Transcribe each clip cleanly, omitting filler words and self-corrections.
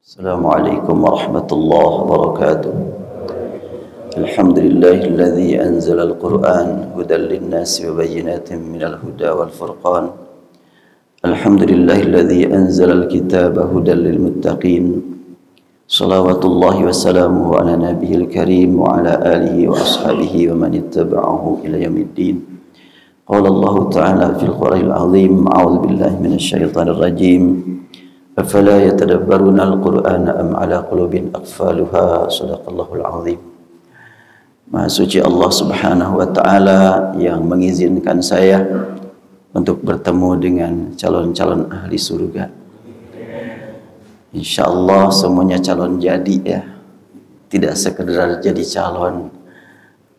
Assalamualaikum warahmatullahi wabarakatuh. Alhamdulillahilladzi anzala al-Qur'an hudan lin-nasi wa bayyinatin minal huda wal furqan. Alhamdulillahilladzi anzala al-kitaba hudan lil muttaqin. Salawatullahi wa salamuhu ala nabiyil karim wa ala alihi wa ashabihi wa man ittaba'ahu ila yaumiddin. Qala Allah ta'ala fil Qur'anil azim, a'udzu billahi minasy syaithanir rajim. Afala yatadabbaruna al-Qur'ana am ala qulubin aqfaluha. Shadaqallahul azim. Maha suci Allah Subhanahu wa taala yang mengizinkan saya untuk bertemu dengan calon-calon ahli surga. Insyaallah semuanya calon jadi ya. Tidak sekedar jadi calon.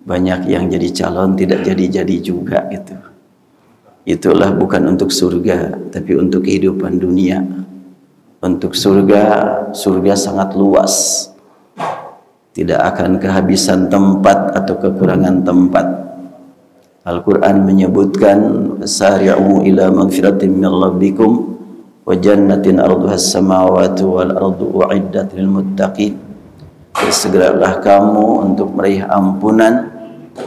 Banyak yang jadi calon tidak jadi-jadi juga itu. Itulah bukan untuk surga, tapi untuk kehidupan dunia. Untuk surga sangat luas. Tidak akan kehabisan tempat atau kekurangan tempat. Al-Quran menyebutkan sari'u ila magfiratin min rabbikum wa jannatin arduhas samawati wal ardu u'iddat lil muttaqin. Bersegeralah kamu untuk meraih ampunan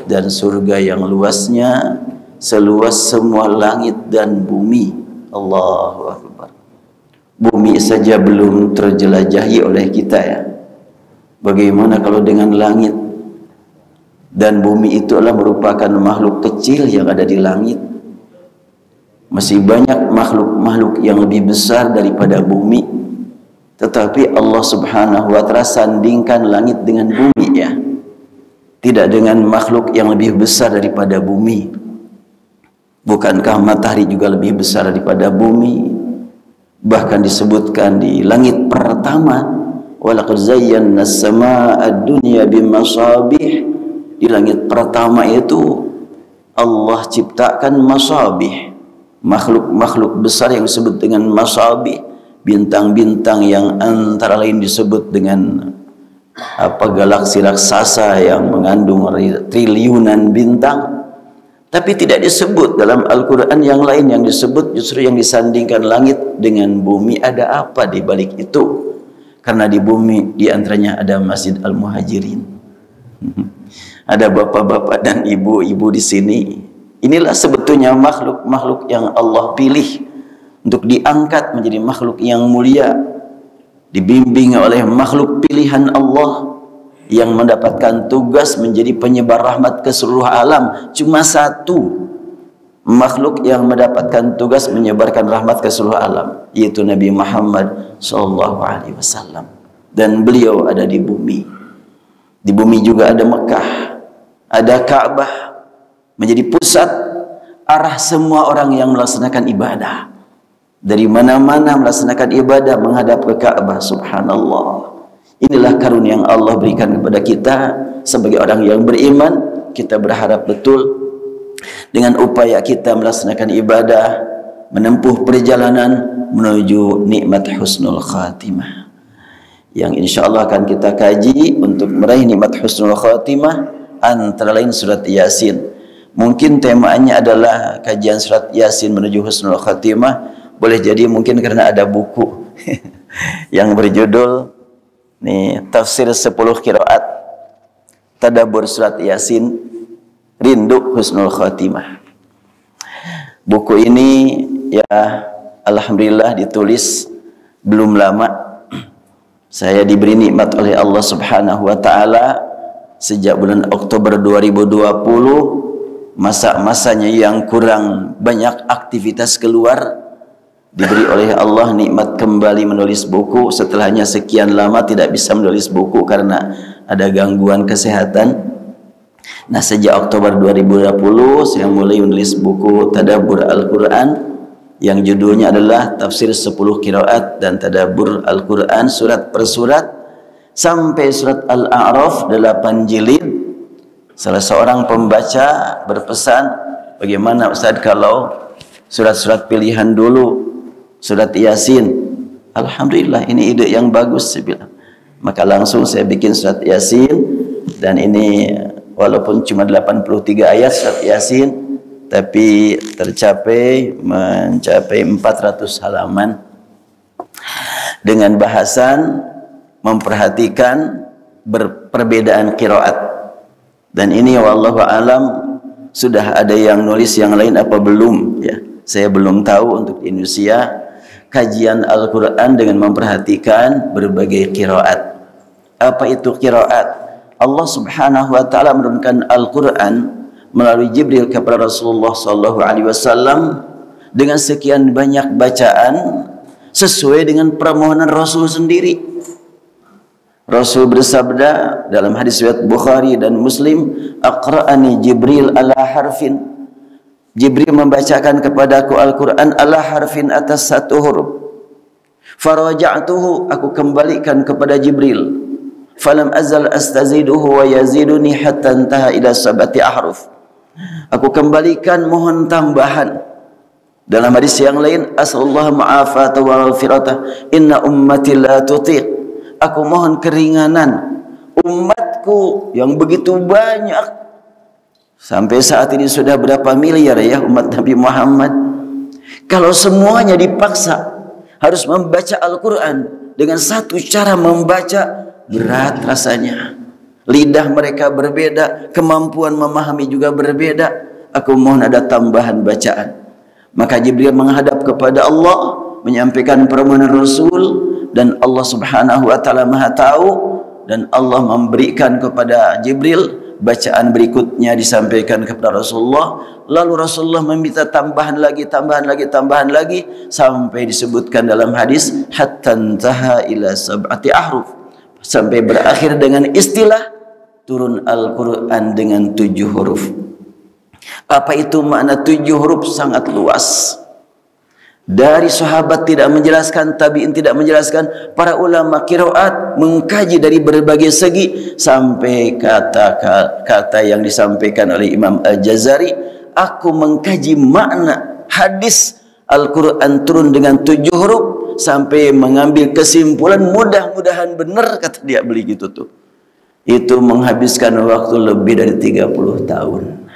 dan surga yang luasnya seluas semua langit dan bumi. Allahu Akbar. Bumi saja belum terjelajahi oleh kita ya. Bagaimana kalau dengan langit? Dan bumi itu adalah merupakan makhluk kecil yang ada di langit. Masih banyak makhluk-makhluk yang lebih besar daripada bumi. Tetapi Allah Subhanahu wa ta'ala sandingkan langit dengan bumi ya. Tidak dengan makhluk yang lebih besar daripada bumi. Bukankah matahari juga lebih besar daripada bumi? Bahkan disebutkan di langit pertama, walaqad zayyana as-samaa'a ad-dunya bimasabih. Di langit pertama itu Allah ciptakan masabih, makhluk-makhluk besar yang disebut dengan masabih, bintang-bintang yang antara lain disebut dengan galaksi raksasa yang mengandung triliunan bintang. Tapi tidak disebut dalam Al-Quran. Yang lain yang disebut justru yang disandingkan langit dengan bumi. Ada apa di balik itu? Karena di bumi diantaranya ada Masjid Al-Muhajirin. Ada bapak-bapak dan ibu-ibu di sini. Inilah sebetulnya makhluk-makhluk yang Allah pilih untuk diangkat menjadi makhluk yang mulia, dibimbing oleh makhluk pilihan Allah yang mendapatkan tugas menjadi penyebar rahmat ke seluruh alam. Cuma satu makhluk yang mendapatkan tugas menyebarkan rahmat ke seluruh alam, yaitu Nabi Muhammad SAW. Dan beliau ada di bumi. Di bumi juga ada Mekah, ada Ka'bah, menjadi pusat arah semua orang yang melaksanakan ibadah. Dari mana-mana melaksanakan ibadah menghadap ke Ka'bah. Subhanallah. Inilah karunia yang Allah berikan kepada kita sebagai orang yang beriman. Kita berharap betul dengan upaya kita melaksanakan ibadah, menempuh perjalanan menuju nikmat husnul khatimah, yang insya Allah akan kita kaji untuk meraih nikmat husnul khatimah, antara lain surat Yasin. Mungkin temanya adalah kajian surat Yasin menuju husnul khatimah. Boleh jadi mungkin karena ada buku yang berjudul Tafsir 10 Qiraat Tadabbur Surat Yasin, Rindu Husnul Khatimah. Buku ini ya alhamdulillah ditulis belum lama. Saya diberi nikmat oleh Allah Subhanahu wa taala sejak bulan Oktober 2020, masa-masanya yang kurang banyak aktivitas keluar. Diberi oleh Allah nikmat kembali menulis buku setelahnya sekian lama tidak bisa menulis buku karena ada gangguan kesehatan. Nah, sejak Oktober 2020 saya mulai menulis buku Tadabbur Al-Quran yang judulnya adalah Tafsir 10 Qiraat dan Tadabbur Al-Quran surat per surat sampai surat Al-A'raf 8 jilid. Salah seorang pembaca berpesan, bagaimana Ustaz kalau surat-surat pilihan dulu, surat Yasin? Alhamdulillah, ini ide yang bagus saya bilang. Maka langsung saya bikin surat Yasin, dan ini walaupun cuma 83 ayat surat Yasin, tapi mencapai 400 halaman. dengan bahasan memperhatikan perbedaan qiraat. Dan ini wallahu alam sudah ada yang nulis, yang lain apa belum ya. Saya belum tahu untuk di Indonesia kajian Al-Qur'an dengan memperhatikan berbagai qiraat. Apa itu qiraat? Allah Subhanahu wa taala menurunkan Al-Qur'an melalui Jibril kepada Rasulullah sallallahu alaihi wasallam dengan sekian banyak bacaan sesuai dengan permohonan Rasul sendiri. Rasul bersabda dalam hadis riwayat Bukhari dan Muslim, "Aqra'ani Jibril ala harfin." Jibril membacakan kepadaku Al-Qur'an ala harfin, atas satu huruf. Faraja'tuhu, aku kembalikan kepada Jibril. Falam azal astaziduhu wa yaziduni hatta intaha ila sab'ati ahruf. Aku kembalikan, mohon tambahan. Dalam hadis yang lain, asallallahu ma'afata wa ghafirata inna ummati la tutiq. Aku mohon keringanan umatku yang begitu banyak. Sampai saat ini sudah berapa miliar ya umat Nabi Muhammad. Kalau semuanya dipaksa harus membaca Al-Quran dengan satu cara membaca, berat rasanya. Lidah mereka berbeda, kemampuan memahami juga berbeda. Aku mohon ada tambahan bacaan. Maka Jibril menghadap kepada Allah, menyampaikan permohonan Rasul, dan Allah Subhanahu wa taala Maha tahu, dan Allah memberikan kepada Jibril bacaan berikutnya disampaikan kepada Rasulullah. Lalu Rasulullah meminta tambahan lagi, sampai disebutkan dalam hadis hatta intaha ila sab'ati ahruf, sampai berakhir dengan istilah turun Al-Quran dengan 7 huruf. Apa itu makna 7 huruf? Sangat luas. Dari sahabat tidak menjelaskan, tabi'in tidak menjelaskan, para ulama qiraat mengkaji dari berbagai segi, sampai kata-kata yang disampaikan oleh Imam Al-Jazari, aku mengkaji makna hadis Al-Quran turun dengan 7 huruf sampai mengambil kesimpulan, mudah-mudahan benar, kata dia, beli gitu tuh. Itu menghabiskan waktu lebih dari 30 tahun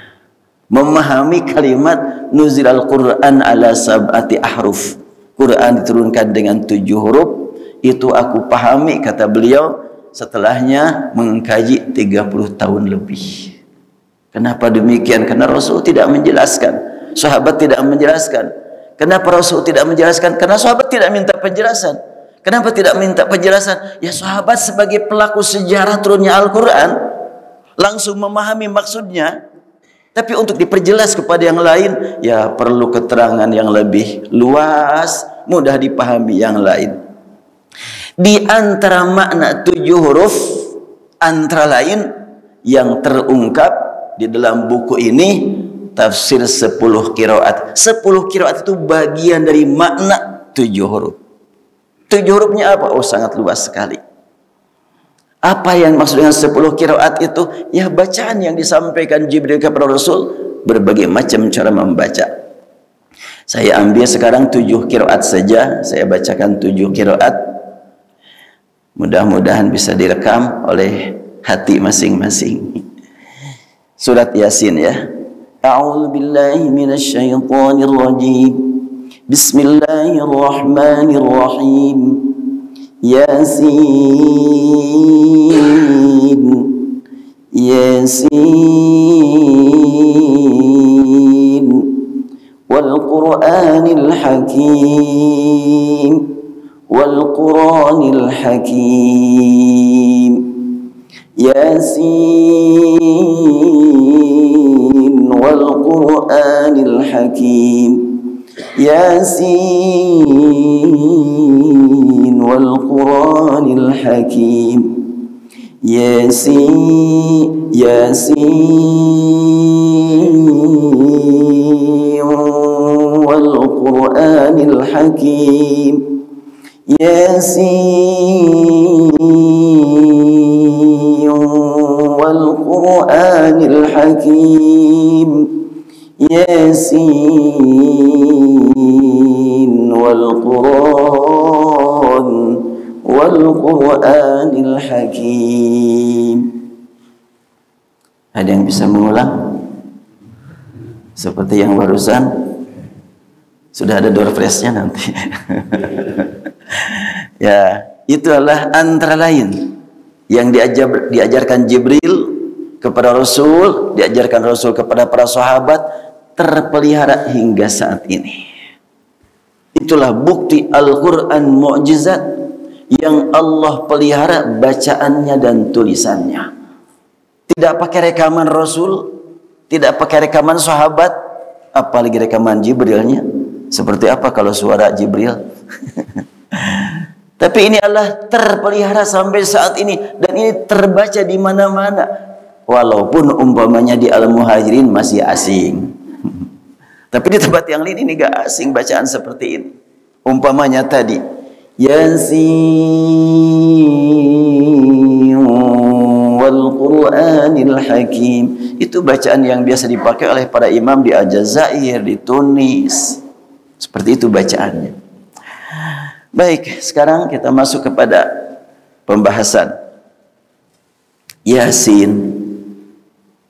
memahami kalimat nuzil Al-Quran ala sab'ati ahruf. Quran diturunkan dengan 7 huruf. Itu aku pahami, kata beliau, setelahnya mengkaji 30 tahun lebih. Kenapa demikian? Karena Rasul tidak menjelaskan, sahabat tidak menjelaskan. Kenapa Rasul tidak menjelaskan? Karena sahabat tidak minta penjelasan. Kenapa tidak minta penjelasan? Ya sahabat sebagai pelaku sejarah turunnya Al-Quran langsung memahami maksudnya. Tapi untuk diperjelas kepada yang lain, ya perlu keterangan yang lebih luas, mudah dipahami yang lain. Di antara makna 7 huruf, antara lain yang terungkap di dalam buku ini, tafsir 10 qiraat. 10 qiraat itu bagian dari makna 7 huruf. 7 hurufnya apa? Oh, sangat luas sekali. Apa yang maksud dengan 10 qiraat itu? Ya bacaan yang disampaikan Jibril kepada Rasul, berbagai macam cara membaca. Saya ambil sekarang 7 qiraat saja, saya bacakan 7 qiraat. Mudah-mudahan bisa direkam oleh hati masing-masing. Surat Yasin ya. A'udzu billahi minasyaitonir rajim. Bismillahirrahmanirrahim. Yasin, Yasin, wal Qur'anil Hakim, wal Qur'anil Hakim. Yasin, wal Qur'anil Hakim. Yasin, wal Qur'anil Hakim. Yasin, Yasin, wal Qur'anil Hakim. Yasin, wal Qur'anil Hakim. Yasin, wal Qur'anil Hakim. Ada yang bisa mengulang? Seperti yang barusan. Sudah ada door prize-nya nanti. Ya, itu adalah antara lain yang diajarkan Jibril kepada Rasul, diajarkan Rasul kepada para sahabat, terpelihara hingga saat ini. Itulah bukti Al-Quran mu'jizat yang Allah pelihara bacaannya dan tulisannya. Tidak pakai rekaman Rasul, tidak pakai rekaman sahabat, apalagi rekaman Jibrilnya. Seperti apa kalau suara Jibril? Tapi ini adalah terpelihara sampai saat ini, dan ini terbaca di mana-mana. Walaupun umpamanya di Al-Muhajirin masih asing. Tapi di tempat yang lain ini gak asing bacaan seperti ini. Umpamanya tadi, Yasin wal Qur'anil Hakim. Itu bacaan yang biasa dipakai oleh para imam di Aljazair, di Tunis. Seperti itu bacaannya. Baik, sekarang kita masuk kepada pembahasan Yasin.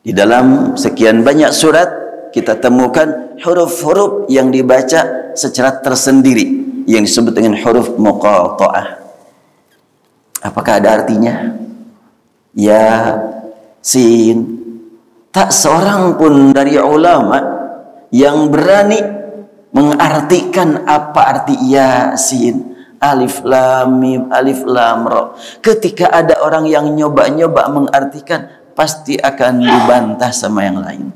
Di dalam sekian banyak surat kita temukan huruf-huruf yang dibaca secara tersendiri yang disebut dengan huruf muqatta'ah. Apakah ada artinya? Yasin. Tak seorang pun dari ulama yang berani mengartikan apa arti Yasin. Alif lam mim, alif lam ra. Ketika ada orang yang nyoba-nyoba mengartikan, pasti akan dibantah sama yang lain.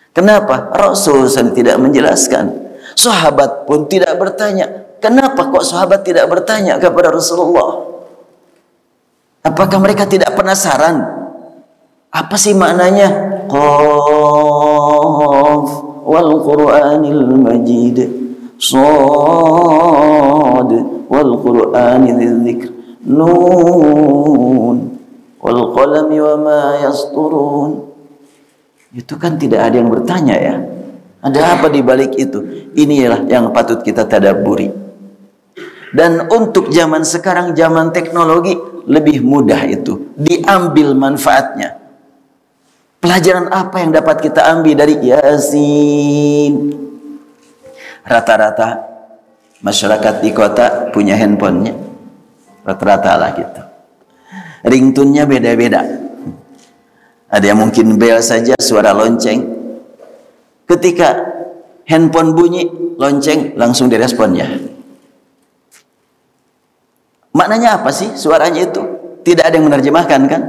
Kenapa? Rasul tidak menjelaskan. Sahabat pun tidak bertanya. Kenapa kok sahabat tidak bertanya kepada Rasulullah? Apakah mereka tidak penasaran? Apa sih maknanya? Qaf wal Qur'anil Majid. Shad wal Qur'anil Dzikr. Nun wal qalami wa ma yasturun. Itu kan tidak ada yang bertanya ya. Ada apa di balik itu? Inilah yang patut kita tadabburi. Dan untuk zaman sekarang, zaman teknologi, lebih mudah itu. Diambil manfaatnya. Pelajaran apa yang dapat kita ambil dari Yasin? Rata-rata masyarakat di kota punya handphonenya. Rata-rata lah gitu. Ringtone-nya beda-beda. Ada yang mungkin bel saja, suara lonceng. Ketika handphone bunyi, lonceng, langsung diresponnya. Maknanya apa sih suaranya itu? Tidak ada yang menerjemahkan kan?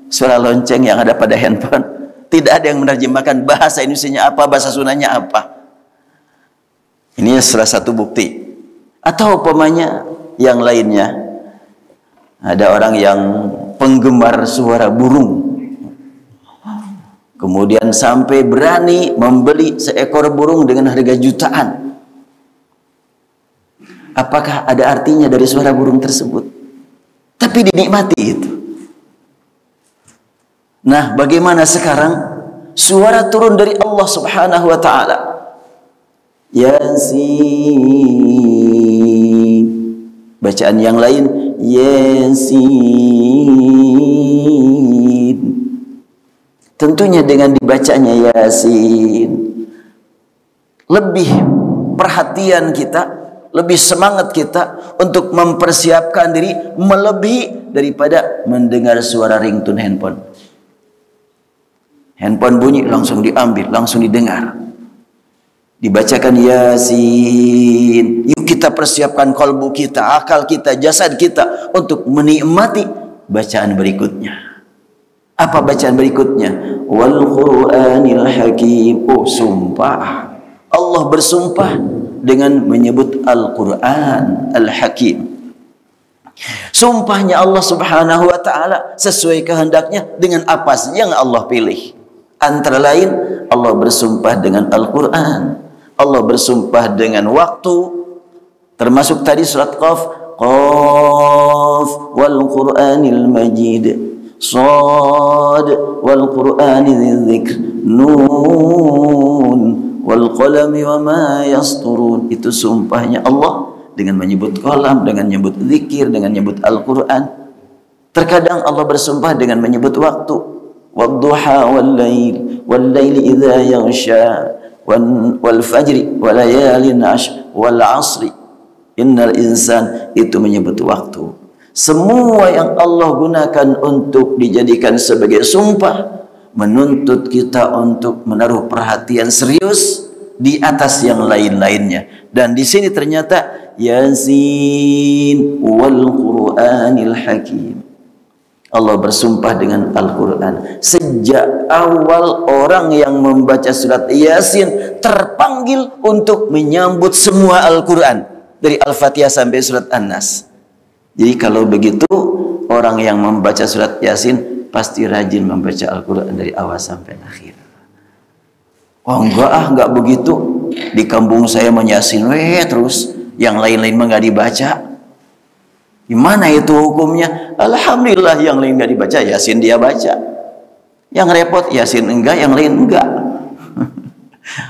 Suara lonceng yang ada pada handphone. Tidak ada yang menerjemahkan bahasa Indonesianya apa, bahasa Sundanya apa. Ini salah satu bukti. Atau umpamanya yang lainnya. Ada orang yang penggemar suara burung. Kemudian sampai berani membeli seekor burung dengan harga jutaan. Apakah ada artinya dari suara burung tersebut? Tapi dinikmati itu. Nah, bagaimana sekarang? Suara turun dari Allah Subhanahu wa ta'ala. Yasin. Bacaan yang lain Yasin. Tentunya dengan dibacanya Yasin, lebih perhatian kita, lebih semangat kita untuk mempersiapkan diri melebihi daripada mendengar suara ringtone handphone. Handphone bunyi langsung diambil, langsung didengar. Dibacakan Yasin. Yuk kita persiapkan kalbu kita, akal kita, jasad kita untuk menikmati bacaan berikutnya. Apa bacaan berikutnya? Wal Qur'anil Hakim. Oh, sumpah. Allah bersumpah dengan menyebut Al-Quran Al-Hakim. Sumpahnya Allah Subhanahu wa ta'ala sesuai kehendaknya dengan apa yang Allah pilih. Antara lain, Allah bersumpah dengan Al-Quran. Allah bersumpah dengan waktu. Termasuk tadi surat Qaf. Qaf wal Qur'anil Majid. Shad wal Qur'anil Dzikr. Nun wal qalami wa ma yasturun. Itu sumpahnya Allah dengan menyebut qalam, dengan menyebut zikir, dengan menyebut Al-Quran. Terkadang Allah bersumpah dengan menyebut waktu. Wadduha wal laili idza yaghsha wal fajri wa layalin ashr wal asri. Innal insan itu menyebut waktu. Semua yang Allah gunakan untuk dijadikan sebagai sumpah menuntut kita untuk menaruh perhatian serius di atas yang lain-lainnya. Dan di sini ternyata Yasin wal Qur'anil Hakim. Allah bersumpah dengan Al-Quran. Sejak awal orang yang membaca surat Yasin terpanggil untuk menyambut semua Al-Quran. Dari Al-Fatihah sampai surat An-Nas. Jadi kalau begitu, orang yang membaca surat Yasin pasti rajin membaca Al-Quran dari awal sampai akhir. Oh enggak begitu. Di kampung saya menyasin terus. Yang lain-lain mah nggak dibaca. Gimana itu hukumnya? Alhamdulillah yang lain nggak dibaca, Yasin dia baca. Yang repot Yasin enggak, yang lain enggak.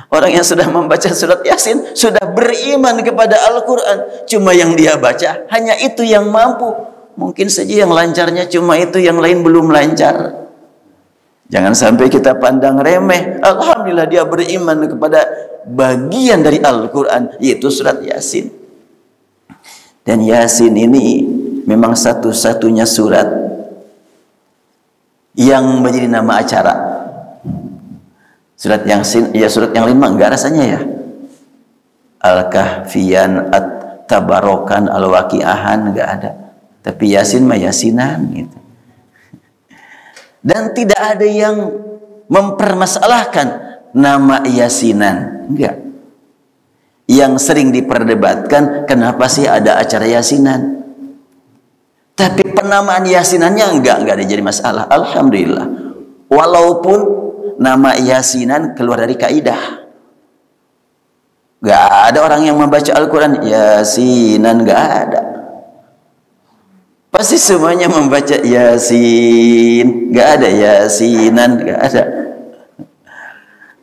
Orang yang sudah membaca surat Yasin sudah beriman kepada Al-Quran. Cuma yang dia baca hanya itu yang mampu. Mungkin saja yang lancarnya cuma itu, yang lain belum lancar. Jangan sampai kita pandang remeh. Alhamdulillah dia beriman kepada bagian dari Al-Quran, yaitu surat Yasin. Dan Yasin ini memang satu-satunya surat yang menjadi nama acara. Surat Yasin, ya surat yang lain mah enggak rasanya ya. Al-Kahfiyan, At-Tabarokan, Al-Waqi'ahan enggak ada. Tapi Yasin mah Yasinan gitu. Dan tidak ada yang mempermasalahkan nama Yasinan, enggak. Yang sering diperdebatkan, kenapa sih ada acara Yasinan? Tapi penamaan Yasinannya enggak ada jadi masalah. Alhamdulillah. Walaupun nama Yasinan keluar dari kaidah. Enggak ada orang yang membaca Al-Quran Yasinan, enggak ada. Pasti semuanya membaca Yasin, enggak ada Yasinan, enggak ada.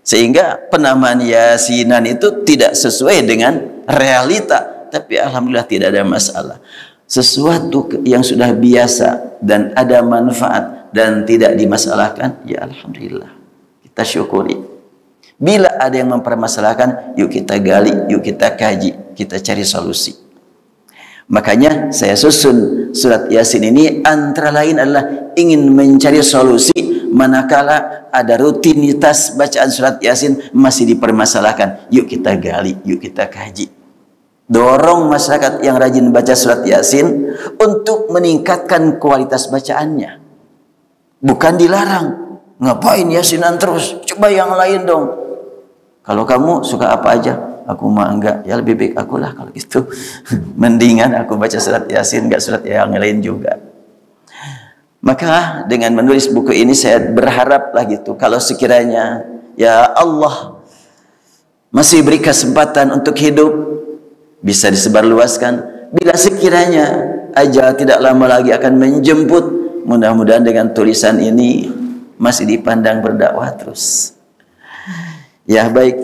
Sehingga penamaan Yasinan itu tidak sesuai dengan realita. Tapi alhamdulillah tidak ada masalah. Sesuatu yang sudah biasa dan ada manfaat dan tidak dimasalahkan, ya alhamdulillah. Kita syukuri. Bila ada yang mempermasalahkan, yuk kita gali, yuk kita kaji, kita cari solusi. Makanya saya susun surat Yasin ini antara lain adalah ingin mencari solusi manakala ada rutinitas bacaan surat Yasin masih dipermasalahkan. Yuk kita gali, yuk kita kaji. Dorong masyarakat yang rajin baca surat Yasin untuk meningkatkan kualitas bacaannya. Bukan dilarang. Ngapain Yasinan terus? Coba yang lain dong. Kalau kamu suka apa aja? Aku mah enggak. Ya lebih baik akulah kalau gitu. Mendingan aku baca surat Yasin, enggak surat yang lain juga. Maka dengan menulis buku ini saya berharap lah gitu. Kalau sekiranya ya Allah masih beri kesempatan untuk hidup, bisa disebarluaskan. Bila sekiranya ajal tidak lama lagi akan menjemput, mudah-mudahan dengan tulisan ini masih dipandang berdakwah terus. Ya baik.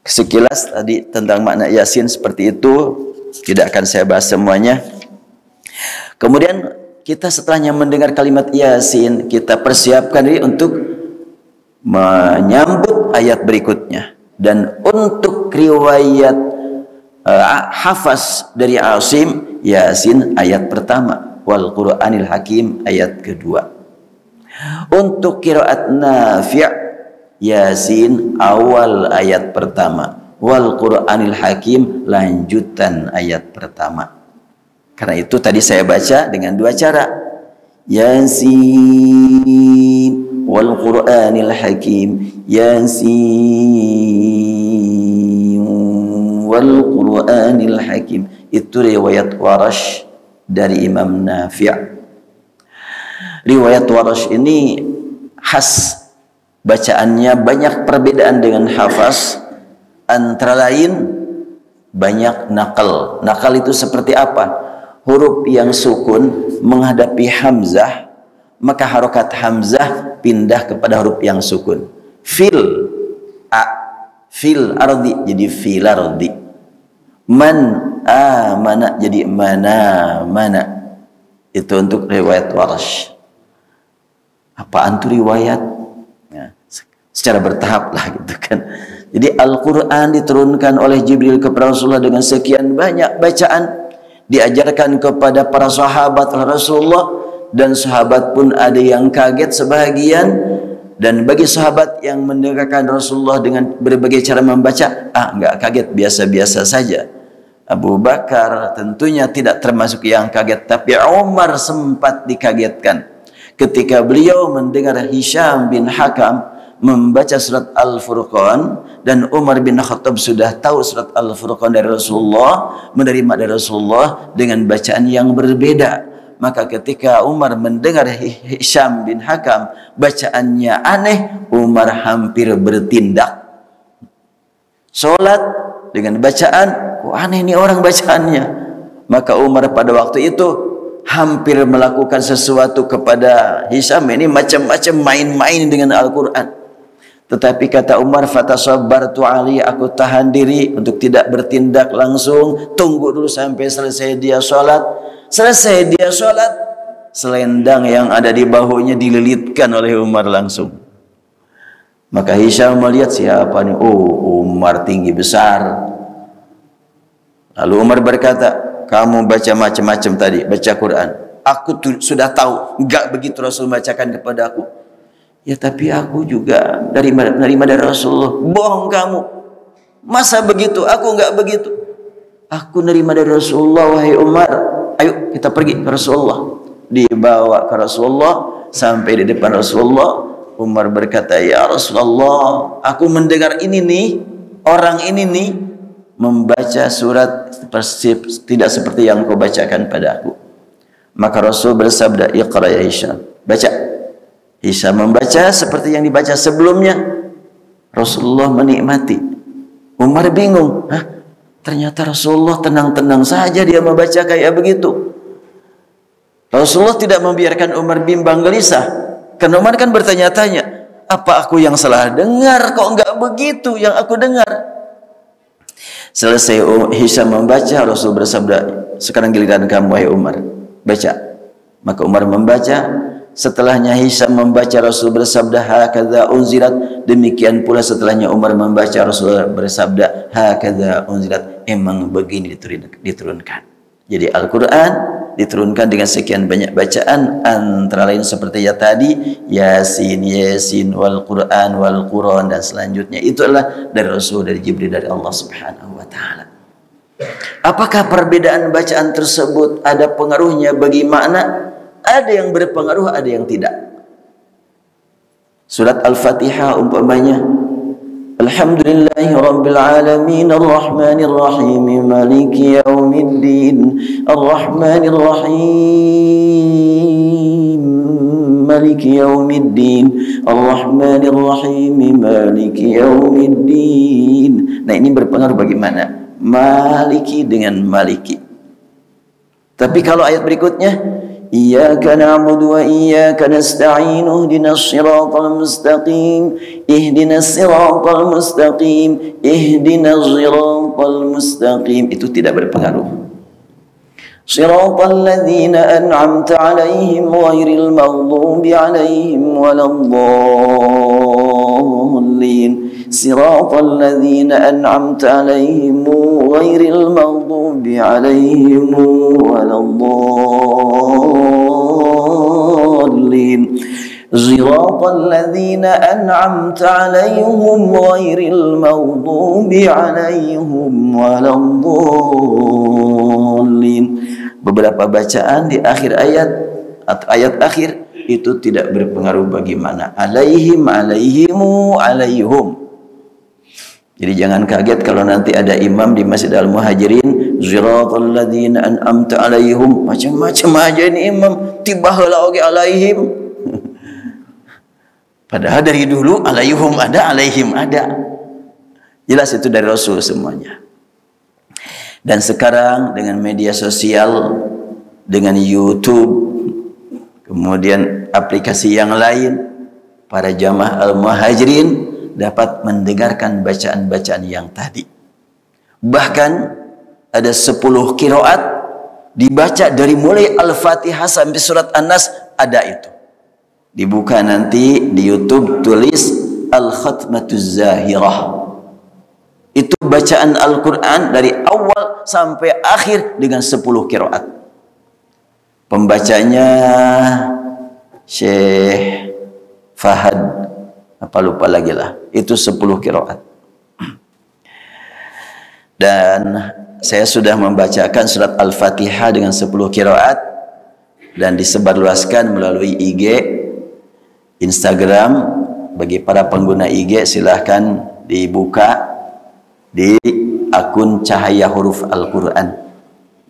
Sekilas tadi tentang makna Yasin seperti itu, tidak akan saya bahas semuanya. Kemudian kita setelahnya mendengar kalimat Yasin, kita persiapkan diri untuk menyambut ayat berikutnya. Dan untuk riwayat hafaz dari Asim, Yasin ayat pertama, wal Qur'anil Hakim ayat kedua. Untuk qiraat Nafi', Yasin awal ayat pertama, wal Qur'anil Hakim lanjutan ayat pertama. Karena itu tadi saya baca dengan dua cara. Yasin wal Qur'anil Hakim, Yasin wal Qur'anil Hakim. Itu riwayat Warash dari Imam Nafi'. Riwayat Warash ini khas bacaannya, banyak perbedaan dengan hafaz. Antara lain banyak nakal. Nakal itu seperti apa? Huruf yang sukun menghadapi hamzah, maka harokat hamzah pindah kepada huruf yang sukun. Fil ardi jadi fil ardi. Man amana jadi mana. Itu untuk riwayat Warash. Apaan tuh riwayat? Ya, secara bertahap lah gitu kan. Jadi Al-Quran diturunkan oleh Jibril kepada Rasulullah dengan sekian banyak bacaan, diajarkan kepada para sahabat Rasulullah, dan sahabat pun ada yang kaget sebahagian. Dan bagi sahabat yang mendengarkan Rasulullah dengan berbagai cara membaca, enggak kaget, biasa-biasa saja. Abu Bakar tentunya tidak termasuk yang kaget, tapi Umar sempat dikagetkan ketika beliau mendengar Hisham bin Hakam membaca surat Al-Furqan, dan Umar bin Khattab sudah tahu surat Al-Furqan dari Rasulullah, menerima dari Rasulullah dengan bacaan yang berbeda. Maka ketika Umar mendengar Hisham bin Hakam bacaannya aneh, Umar hampir bertindak. Sholat dengan bacaan, kok aneh nih orang bacaannya. Maka Umar pada waktu itu hampir melakukan sesuatu kepada Hisham ini, macam-macam main-main dengan Al-Quran. Tetapi kata Umar, fatasabbartu ali, aku tahan diri untuk tidak bertindak langsung, tunggu dulu sampai selesai dia sholat. Selesai dia sholat, selendang yang ada di bahunya dililitkan oleh Umar langsung. Maka Hisham melihat, siapa nih? Oh, Umar tinggi besar. Lalu Umar berkata, kamu baca macam-macam tadi, baca Quran. Aku sudah tahu, enggak begitu Rasul bacakan kepada aku. Ya tapi aku juga dari Rasulullah. Bohong kamu. Masa begitu? Aku enggak begitu. Aku nerima dari Rasulullah, wahai Umar. Ayo kita pergi ke Rasulullah. Dibawa ke Rasulullah, sampai di depan Rasulullah. Umar berkata, ya Rasulullah, aku mendengar ini nih, orang ini nih membaca surat tidak seperti yang kau bacakan pada aku. Maka Rasul bersabda, Iqra ya Hisham, baca. Hisham membaca seperti yang dibaca sebelumnya. Rasulullah menikmati. Umar bingung, ternyata Rasulullah tenang-tenang saja dia membaca kayak begitu. Rasulullah tidak membiarkan Umar bimbang gelisah. Karena Umar kan bertanya-tanya, apa aku yang salah dengar? Kok enggak begitu yang aku dengar? Selesai Hisham membaca, Rasul bersabda, sekarang giliran kamu wahai Umar, baca. Maka Umar membaca. Setelahnya Hisham membaca, Rasul bersabda, hakadha unzilat. Demikian pula setelahnya Umar membaca, Rasul bersabda, hakadha unzilat. Emang begini diturunkan. Jadi Al-Quran diturunkan dengan sekian banyak bacaan, antara lain seperti ya tadi, Yasin, Yasin, wal Quran, dan selanjutnya. Itu adalah dari Rasul, dari Jibril, dari Allah Subhanahu wa Ta'ala. Apakah perbedaan bacaan tersebut ada pengaruhnya bagi makna? Ada yang berpengaruh, ada yang tidak. Surat Al-Fatihah umpamanya, Alhamdulillahi Rabbil Alamin, Ar-Rahmanir Rahim, Maliki Yawmiddin, Ar-Rahmanir Rahim, Maliki Yawmiddin, Ar-Rahmanir Rahim, Maliki Yawmiddin. Nah, ini berpengaruh bagaimana? Maliki dengan Maliki. Tapi kalau ayat berikutnya, Iyyaka na'budu wa iyyaka nasta'in, ihdinas siratal mustaqim, ihdinas siratal mustaqim, ihdinas siratal mustaqim, itu tidak berpengaruh. Siratal ladzina an'amta 'alaihim ghairil maghdubi 'alaihim waladdallin. Siratal ladzina an'amta 'alaihim ghairil maghdubi 'alaihim waladdallin. Siratal ladzina an'amta 'alaihim ghairil maghdubi 'alaihim waladdallin. Beberapa bacaan di akhir ayat atau ayat akhir itu tidak berpengaruh bagaimana. Alaihim, alaihimu, alaihum. Jadi jangan kaget kalau nanti ada imam di Masjid Al-Muhajirin, Siratal ladzina an'amta alaihim, macam-macam aja ini imam, tiba heula oge alaihim. Padahal dari dulu alaihum ada, alaihim ada. Jelas itu dari Rasul semuanya. Dan sekarang dengan media sosial, dengan YouTube, kemudian aplikasi yang lain, para jamaah Al-Muhajirin dapat mendengarkan bacaan-bacaan yang tadi. Bahkan ada 10 qiraat dibaca dari mulai Al-Fatihah sampai surat An-Nas, ada itu. Dibuka nanti di YouTube, tulis Al-Khatmatuz Zahirah. Itu bacaan Al-Quran dari awal sampai akhir dengan 10 qiraat. Pembacanya Syekh Fahad, apa lupa lagi lah. Itu 10 qiraat. Dan saya sudah membacakan surat Al-Fatihah dengan 10 qiraat dan disebarluaskan melalui IG, Instagram. Bagi para pengguna IG silahkan dibuka di akun Cahaya Huruf Al-Quran.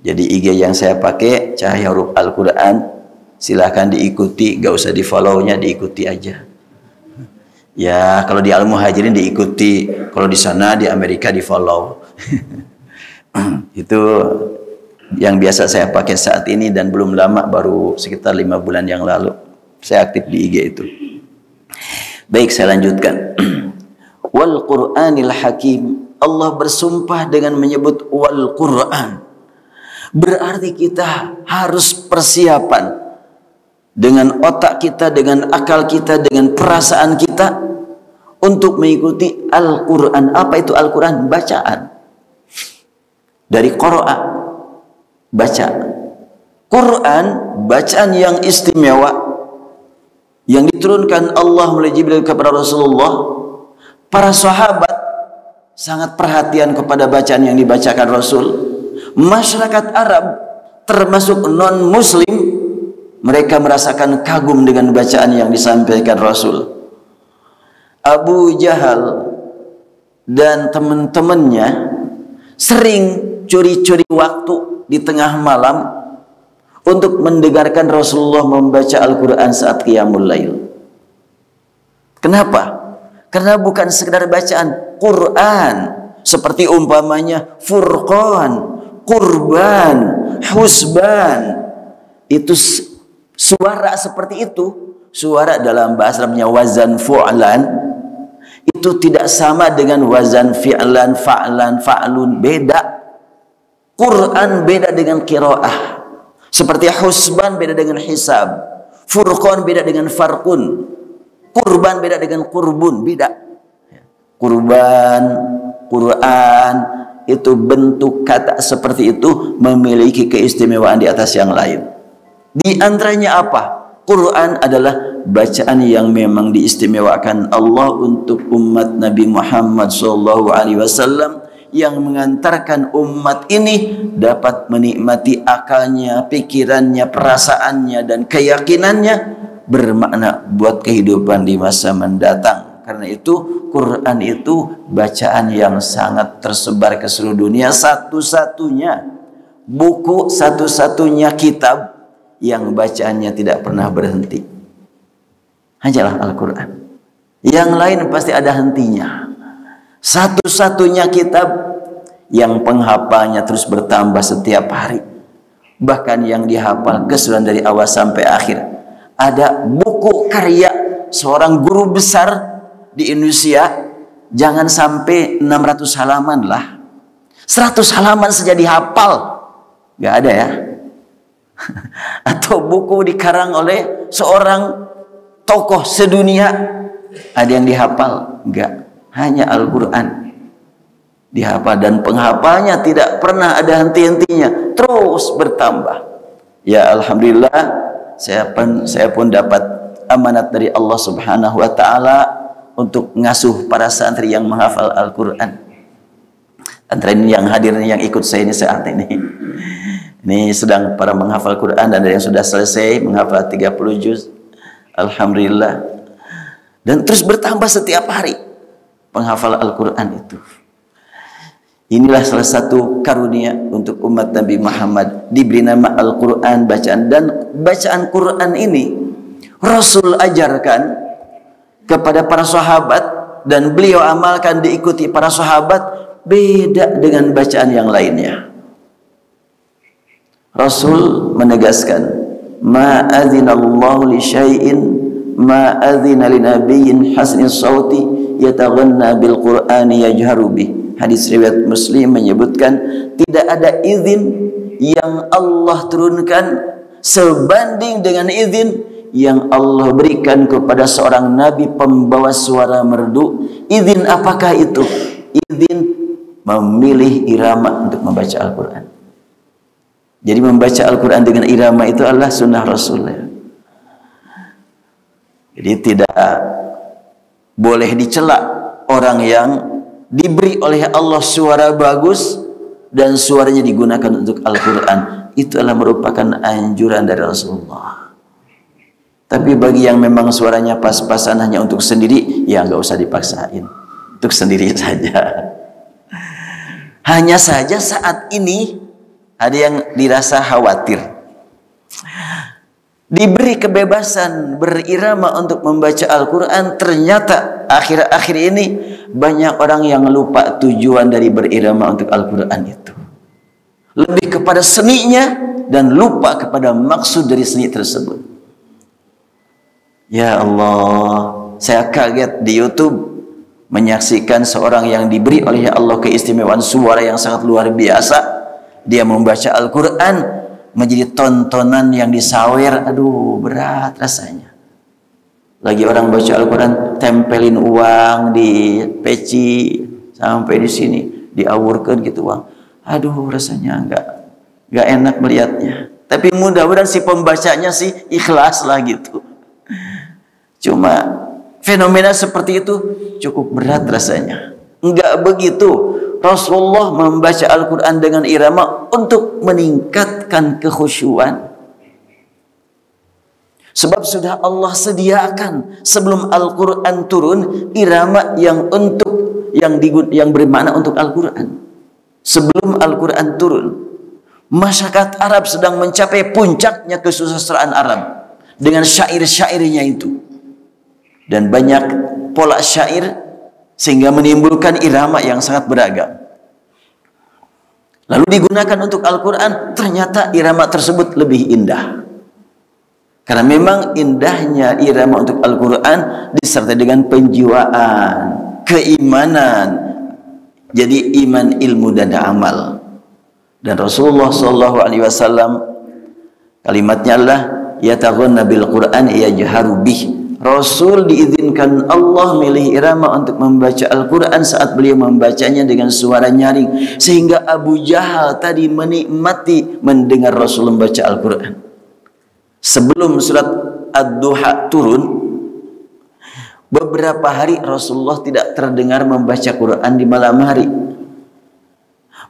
Jadi IG yang saya pakai Cahaya Huruf Al-Quran, silahkan diikuti, gak usah di follow-nya, diikuti aja. Ya kalau di Al-Muhajirin diikuti, kalau di sana di Amerika di follow. Itu yang biasa saya pakai saat ini dan belum lama, baru sekitar 5 bulan yang lalu saya aktif di IG itu. Baik, saya lanjutkan. Wal Qur'anil Hakim. Allah bersumpah dengan menyebut wal Qur'an. Berarti kita harus persiapan dengan otak kita, dengan akal kita, dengan perasaan kita untuk mengikuti Al-Quran. Apa itu Al-Quran? Bacaan. Dari qara'a, baca. Quran, bacaan yang istimewa yang diturunkan Allah melalui Jibril kepada Rasulullah. Para sahabat sangat perhatian kepada bacaan yang dibacakan Rasul. Masyarakat Arab termasuk non-muslim, mereka merasakan kagum dengan bacaan yang disampaikan Rasul. Abu Jahal dan teman-temannya sering curi-curi waktu di tengah malam untuk mendengarkan Rasulullah membaca Al-Quran saat Qiyamul Lail. Kenapa? Karena bukan sekedar bacaan Quran, seperti umpamanya Furqan, Qurban, Husban. Itu suara seperti itu, suara dalam bahasa Arabnya wazan fu'lan, itu tidak sama dengan wazan fi'lan, fa'lan, fa'lun. Beda. Quran beda dengan qiraah. Seperti husban beda dengan hisab, furqan beda dengan farqun, kurban beda dengan kurbun, beda. Kurban, Quran itu bentuk kata seperti itu memiliki keistimewaan di atas yang lain. Di antaranya apa? Quran adalah bacaan yang memang diistimewakan Allah untuk umat Nabi Muhammad SAW, yang mengantarkan umat ini dapat menikmati akalnya, pikirannya, perasaannya, dan keyakinannya bermakna buat kehidupan di masa mendatang. Karena itu Quran itu bacaan yang sangat tersebar ke seluruh dunia, satu-satunya buku, satu-satunya kitab yang bacaannya tidak pernah berhenti. Hanyalah Al-Quran. Yang lain pasti ada hentinya. Satu-satunya kitab yang penghafalnya terus bertambah setiap hari. Bahkan yang dihafal keseluruhan dari awal sampai akhir. Ada buku karya seorang guru besar di Indonesia, jangan sampai 600 halaman lah. 100 halaman saja dihafal. Gak ada ya. Atau buku dikarang oleh seorang tokoh sedunia, ada yang dihafal? Enggak. Hanya Al-Quran dihafal, dan penghafalnya tidak pernah ada henti-hentinya, terus bertambah. Ya Alhamdulillah, saya pun dapat amanat dari Allah Subhanahu wa Ta'ala untuk ngasuh para santri yang menghafal Al-Quran. Antara ini yang hadir, yang ikut saya ini saat ini. Ini sedang para menghafal Quran, dan ada yang sudah selesai menghafal 30 juz. Alhamdulillah. Dan terus bertambah setiap hari penghafal Al-Quran itu. Inilah salah satu karunia untuk umat Nabi Muhammad, diberi nama Al-Quran, bacaan. Dan bacaan Quran ini Rasul ajarkan kepada para sahabat, dan beliau amalkan, diikuti para sahabat. Beda dengan bacaan yang lainnya. Rasul menegaskan, ma adzinallahu li syai'in ma adzina li nabiyyin hasnis sauti yataghanna bil qur'ani yajharu bih. Hadis riwayat Muslim menyebutkan, tidak ada izin yang Allah turunkan sebanding dengan izin yang Allah berikan kepada seorang nabi pembawa suara merdu. Izin apakah itu? Izin memilih irama untuk membaca Al-Quran. Jadi membaca Al-Quran dengan irama itu adalah sunnah Rasul. Jadi tidak boleh dicela orang yang diberi oleh Allah suara bagus dan suaranya digunakan untuk Al-Quran. Itu adalah merupakan anjuran dari Rasulullah. Tapi bagi yang memang suaranya pas-pasan hanya untuk sendiri, ya nggak usah dipaksain, untuk sendiri saja. Hanya saja saat ini ada yang dirasa khawatir, diberi kebebasan berirama untuk membaca Al-Quran, ternyata akhir-akhir ini banyak orang yang lupa tujuan dari berirama untuk Al-Quran itu. Lebih kepada seninya dan lupa kepada maksud dari seni tersebut. Ya Allah, saya kaget di YouTube menyaksikan seorang yang diberi oleh Allah keistimewaan suara yang sangat luar biasa. Dia membaca Al-Quran menjadi tontonan yang disawer. Aduh, berat rasanya. Lagi orang baca Al-Quran, tempelin uang di peci sampai di sini, diawurkan gitu uang. Aduh, rasanya nggak enak melihatnya. Tapi mudah-mudahan si pembacanya sih ikhlas lah gitu. Cuma fenomena seperti itu cukup berat rasanya. Enggak begitu. Rasulullah membaca Al-Quran dengan irama untuk meningkatkan kekhusyuan. Sebab sudah Allah sediakan sebelum Al-Quran turun irama yang bermakna untuk Al-Quran. Sebelum Al-Quran turun, masyarakat Arab sedang mencapai puncaknya kesusastraan Arab dengan syair-syairnya itu. Dan banyak pola syair sehingga menimbulkan irama yang sangat beragam. Lalu digunakan untuk Al-Quran, ternyata irama tersebut lebih indah. Karena memang indahnya irama untuk Al-Quran disertai dengan penjiwaan, keimanan. Jadi iman, ilmu, dan amal. Dan Rasulullah SAW kalimatnya adalah yataghanna bil Quran yajharu bih. Rasul diizinkan Allah milih irama untuk membaca Al-Quran saat beliau membacanya dengan suara nyaring. Sehingga Abu Jahal tadi menikmati mendengar Rasul membaca Al-Quran. Sebelum surat Ad-Duha turun, beberapa hari Rasulullah tidak terdengar membaca Quran di malam hari.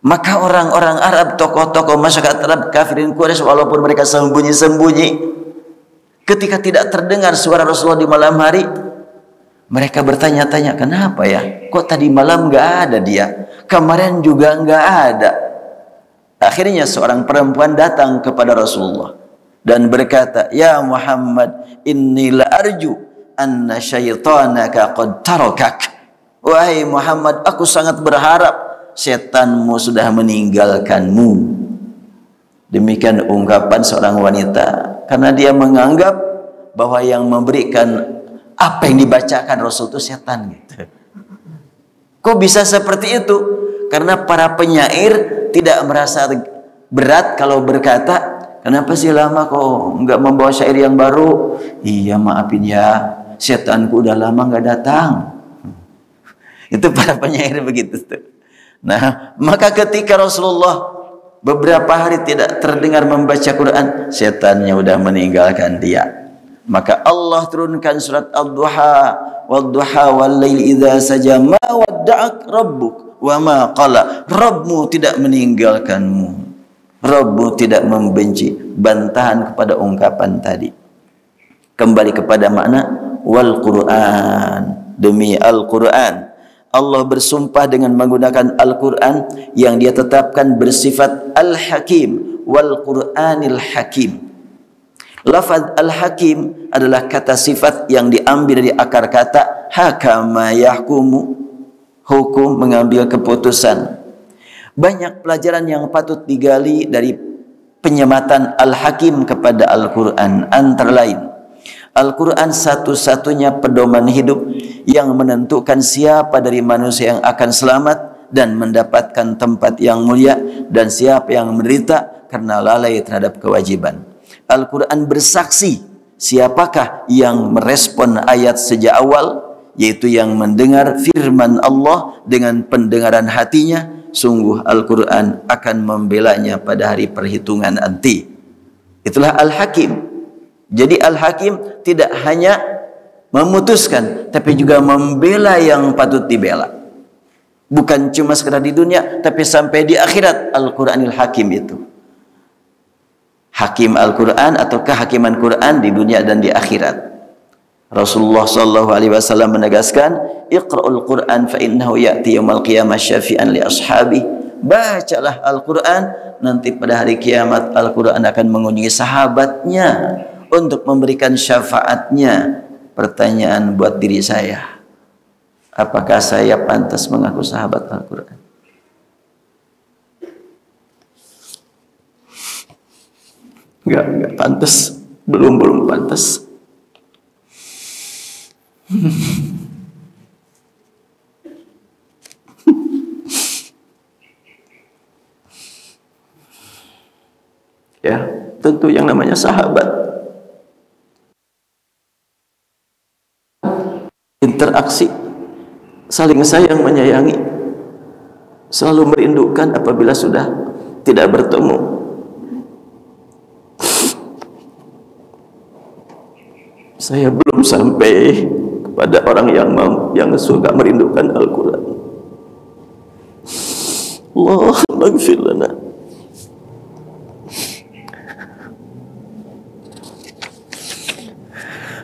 Maka orang-orang Arab, tokoh-tokoh masyarakat Arab, kafirin Quraisy, walaupun mereka sembunyi-sembunyi, ketika tidak terdengar suara Rasulullah di malam hari, mereka bertanya-tanya, kenapa ya? Kok tadi malam nggak ada dia? Kemarin juga nggak ada. Akhirnya seorang perempuan datang kepada Rasulullah dan berkata, ya Muhammad, inni la arju anna syaitanaka qad tarakak. Wahai Muhammad, aku sangat berharap setanmu sudah meninggalkanmu. Demikian ungkapan seorang wanita, karena dia menganggap bahwa yang memberikan apa yang dibacakan Rasul itu setan gitu. Kok bisa seperti itu? Karena para penyair tidak merasa berat kalau berkata, kenapa sih lama kok nggak membawa syair yang baru? Iya maafin ya, setanku udah lama nggak datang. Itu para penyair begitu. Nah, maka ketika Rasulullah beberapa hari tidak terdengar membaca Quran, setannya udah meninggalkan dia. Maka Allah turunkan surat Ad-Duha, wad-duha wal-lail idza saja, ma wadda'ak rabbuk wa ma qala. Rabbmu tidak meninggalkanmu, Rabbmu tidak membenci. Bantahan kepada ungkapan tadi. Kembali kepada makna wal Quran, demi Al-Quran. Allah bersumpah dengan menggunakan Al-Quran yang dia tetapkan bersifat Al-Hakim, wal Quranil Hakim. Lafaz Al-Hakim adalah kata sifat yang diambil dari akar kata hakama yahkumu, hukum, mengambil keputusan. Banyak pelajaran yang patut digali dari penyematan Al-Hakim kepada Al-Quran. Antara lain, Al-Quran satu-satunya pedoman hidup yang menentukan siapa dari manusia yang akan selamat dan mendapatkan tempat yang mulia, dan siapa yang menderita karena lalai terhadap kewajiban. Al-Quran bersaksi siapakah yang merespon ayat sejak awal, yaitu yang mendengar firman Allah dengan pendengaran hatinya, sungguh Al-Quran akan membelanya pada hari perhitungan nanti. Itulah Al-Hakim. Jadi Al-Hakim tidak hanya memutuskan, tapi juga membela yang patut dibela. Bukan cuma sekedar di dunia, tapi sampai di akhirat. Al-Quranil Hakim itu Hakim Al-Quran atau kehakiman Quran di dunia dan di akhirat. Rasulullah SAW menegaskan, Iqra'ul Quran fa innahu ya'ti yaumal qiyamah syafi'an li ashabi. Bacalah Al-Quran, nanti pada hari kiamat Al-Quran akan mengunjungi sahabatnya untuk memberikan syafaatnya. Pertanyaan buat diri saya, apakah saya pantas mengaku sahabat Al-Quran? Enggak pantas, belum pantas. Ya, tentu yang namanya sahabat, interaksi, saling sayang menyayangi, selalu merindukan apabila sudah tidak bertemu. Saya belum sampai pada orang yang suka merindukan Al-Quran. Allah maghfir lana.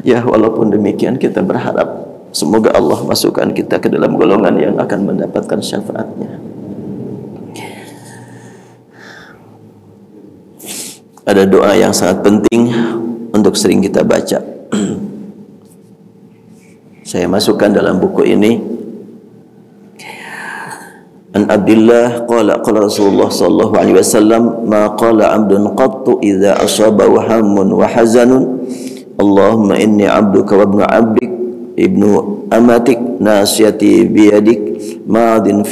Ya, walaupun demikian kita berharap semoga Allah masukkan kita ke dalam golongan yang akan mendapatkan syafaatnya. Ada doa yang sangat penting untuk sering kita baca. Saya masukkan dalam buku ini. An Abdullah qala qala Rasulullah sallallahu alaihi wasallam ma qala 'abdun qattu idza asabahu hammun wa hazanun Allahumma inni 'abduka wa ibnu 'abdik ibnu amatik nasiyati biyadik madin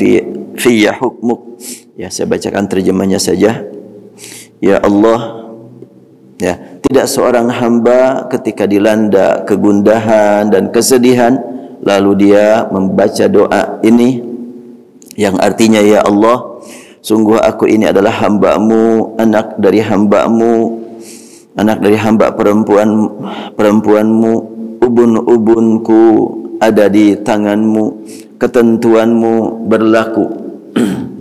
fiyya hukmuk. Ya, saya bacakan terjemahnya saja. Ya Allah, ya, tidak seorang hamba ketika dilanda kegundahan dan kesedihan lalu dia membaca doa ini yang artinya, ya Allah, sungguh aku ini adalah hamba-Mu, anak dari hamba-Mu, anak dari hamba perempuanmu, ubun-ubunku ada di tangan-Mu, ketentuan-Mu berlaku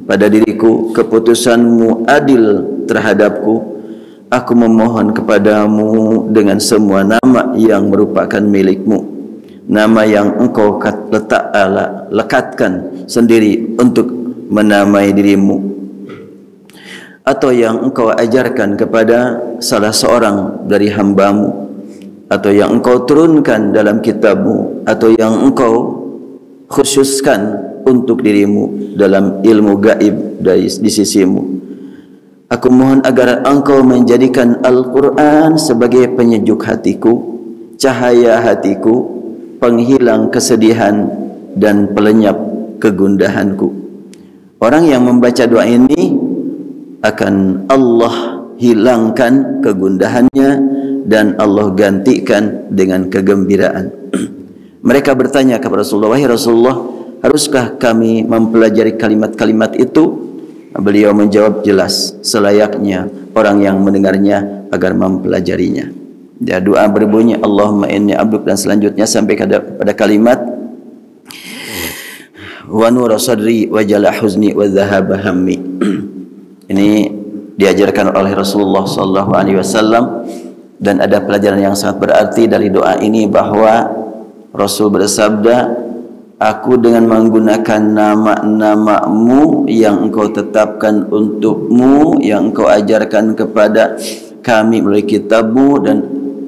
pada diriku, keputusan-Mu adil terhadapku. Aku memohon kepadamu dengan semua nama yang merupakan milik-Mu, nama yang Engkau lekatkan sendiri untuk menamai diri-Mu, atau yang Engkau ajarkan kepada salah seorang dari hamba-Mu, atau yang Engkau turunkan dalam kitab-Mu, atau yang Engkau khususkan untuk diri-Mu dalam ilmu gaib di sisi-Mu. Aku mohon agar Engkau menjadikan Al-Quran sebagai penyejuk hatiku, cahaya hatiku, penghilang kesedihan dan pelenyap kegundahanku. Orang yang membaca doa ini akan Allah hilangkan kegundahannya dan Allah gantikan dengan kegembiraan. Mereka bertanya kepada Rasulullah, wahai Rasulullah, haruskah kami mempelajari kalimat-kalimat itu? Beliau menjawab, jelas, selayaknya orang yang mendengarnya agar mempelajarinya. Ya, doa berbunyi Allahumma inni abduk, dan selanjutnya sampai pada kalimat wa nura sadri wa jala huzni wa dhahaba hammi. Ini diajarkan oleh Rasulullah sallallahu alaihi wasallam, dan ada pelajaran yang sangat berarti dari doa ini bahwa Rasul bersabda, aku dengan menggunakan nama-nama-Mu yang Engkau tetapkan untuk-Mu, yang Engkau ajarkan kepada kami melalui kitab-Mu, dan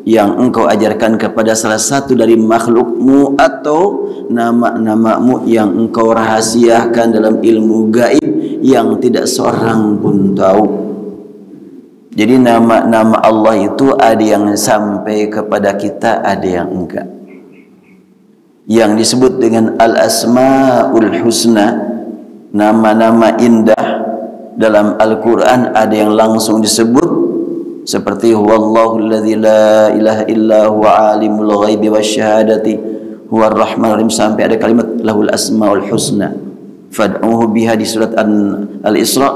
yang Engkau ajarkan kepada salah satu dari makhluk-Mu, atau nama-nama-Mu yang Engkau rahasiakan dalam ilmu gaib yang tidak seorang pun tahu. Jadi nama-nama Allah itu ada yang sampai kepada kita, ada yang enggak. Yang disebut dengan Al-Asma'ul Husna, nama-nama indah dalam Al-Quran, ada yang langsung disebut seperti Huwallahu alladzi la ilaha illa huwa alimul ghaibi wasyahadati huwar rahmanur rahim, sampai ada kalimat lahul asmaul husna. fad'uhu biha di surat Al-Isra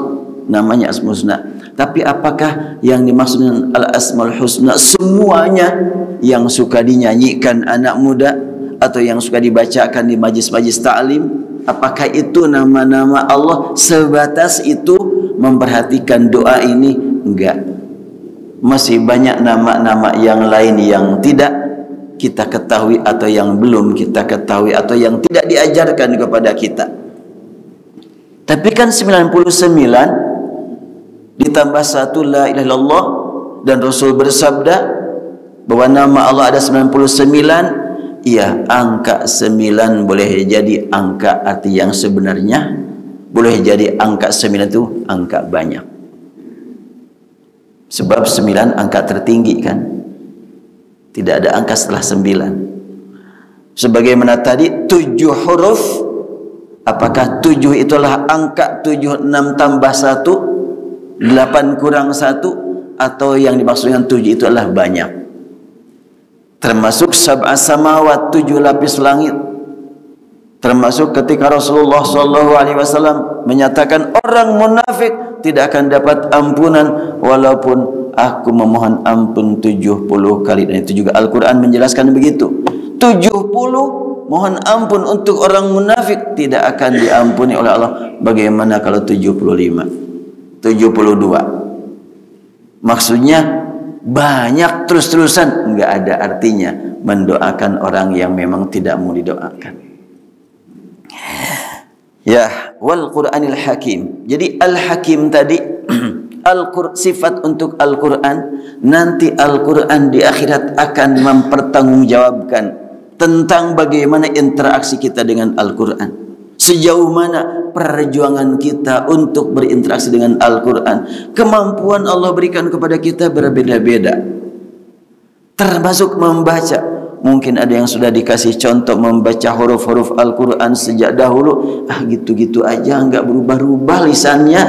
namanya Asmaul Husna. Tapi apakah yang dimaksud dengan Al-Asmaul Husna semuanya yang suka dinyanyikan anak muda atau yang suka dibacakan di majlis-majlis ta'lim? Apakah itu nama-nama Allah sebatas itu? Memperhatikan doa ini? Enggak. Masih banyak nama-nama yang lain yang tidak kita ketahui atau yang belum kita ketahui atau yang tidak diajarkan kepada kita. Tapi kan 99 ditambah 1 la ilaha illallah, dan Rasul bersabda bahwa nama Allah ada 99. Iya, angka 9 boleh jadi angka arti yang sebenarnya, boleh jadi angka 9 itu angka banyak. Sebab 9 angka tertinggi kan. Tidak ada angka setelah 9. Sebagaimana tadi 7 huruf, apakah 7 itulah angka 7, 6 tambah 1, 8 kurang 1, atau yang dimaksudkan 7 itu adalah banyak? Termasuk sab'a samawat, 7 lapis langit. Termasuk ketika Rasulullah SAW menyatakan orang munafik tidak akan dapat ampunan walaupun aku memohon ampun 70 kali. Dan itu juga Al-Quran menjelaskan begitu. 70 mohon ampun untuk orang munafik tidak akan diampuni oleh Allah. Bagaimana kalau 75, 72? Maksudnya banyak terus-terusan, enggak ada artinya mendoakan orang yang memang tidak mau didoakan. Ya, wal Qur'anil Hakim. Jadi Al-Hakim tadi sifat untuk Al-Quran. Nanti Al-Quran di akhirat akan mempertanggungjawabkan tentang bagaimana interaksi kita dengan Al-Quran, sejauh mana perjuangan kita untuk berinteraksi dengan Al-Quran. Kemampuan Allah berikan kepada kita berbeda-beda, termasuk membaca. Mungkin ada yang sudah dikasih contoh membaca huruf-huruf Al-Quran sejak dahulu, gitu-gitu aja, nggak berubah-ubah lisannya.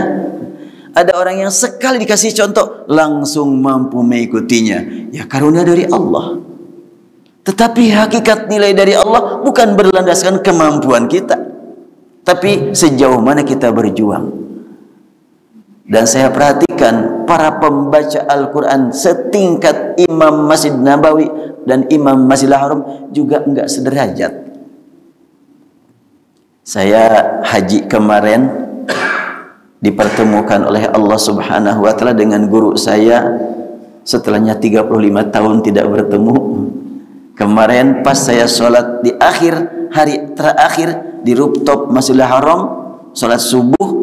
Ada orang yang sekali dikasih contoh langsung mampu mengikutinya. Ya karunia dari Allah. Tetapi hakikat nilai dari Allah bukan berlandaskan kemampuan kita, tapi sejauh mana kita berjuang. Dan saya perhatikan para pembaca Al-Quran setingkat Imam Masjid Nabawi dan Imam Masjidil Haram juga enggak sederajat. Saya haji kemarin dipertemukan oleh Allah Subhanahu wa Ta'ala dengan guru saya setelahnya 35 tahun tidak bertemu. Kemarin pas saya sholat di akhir hari terakhir di rooftop Masjidil Haram, sholat subuh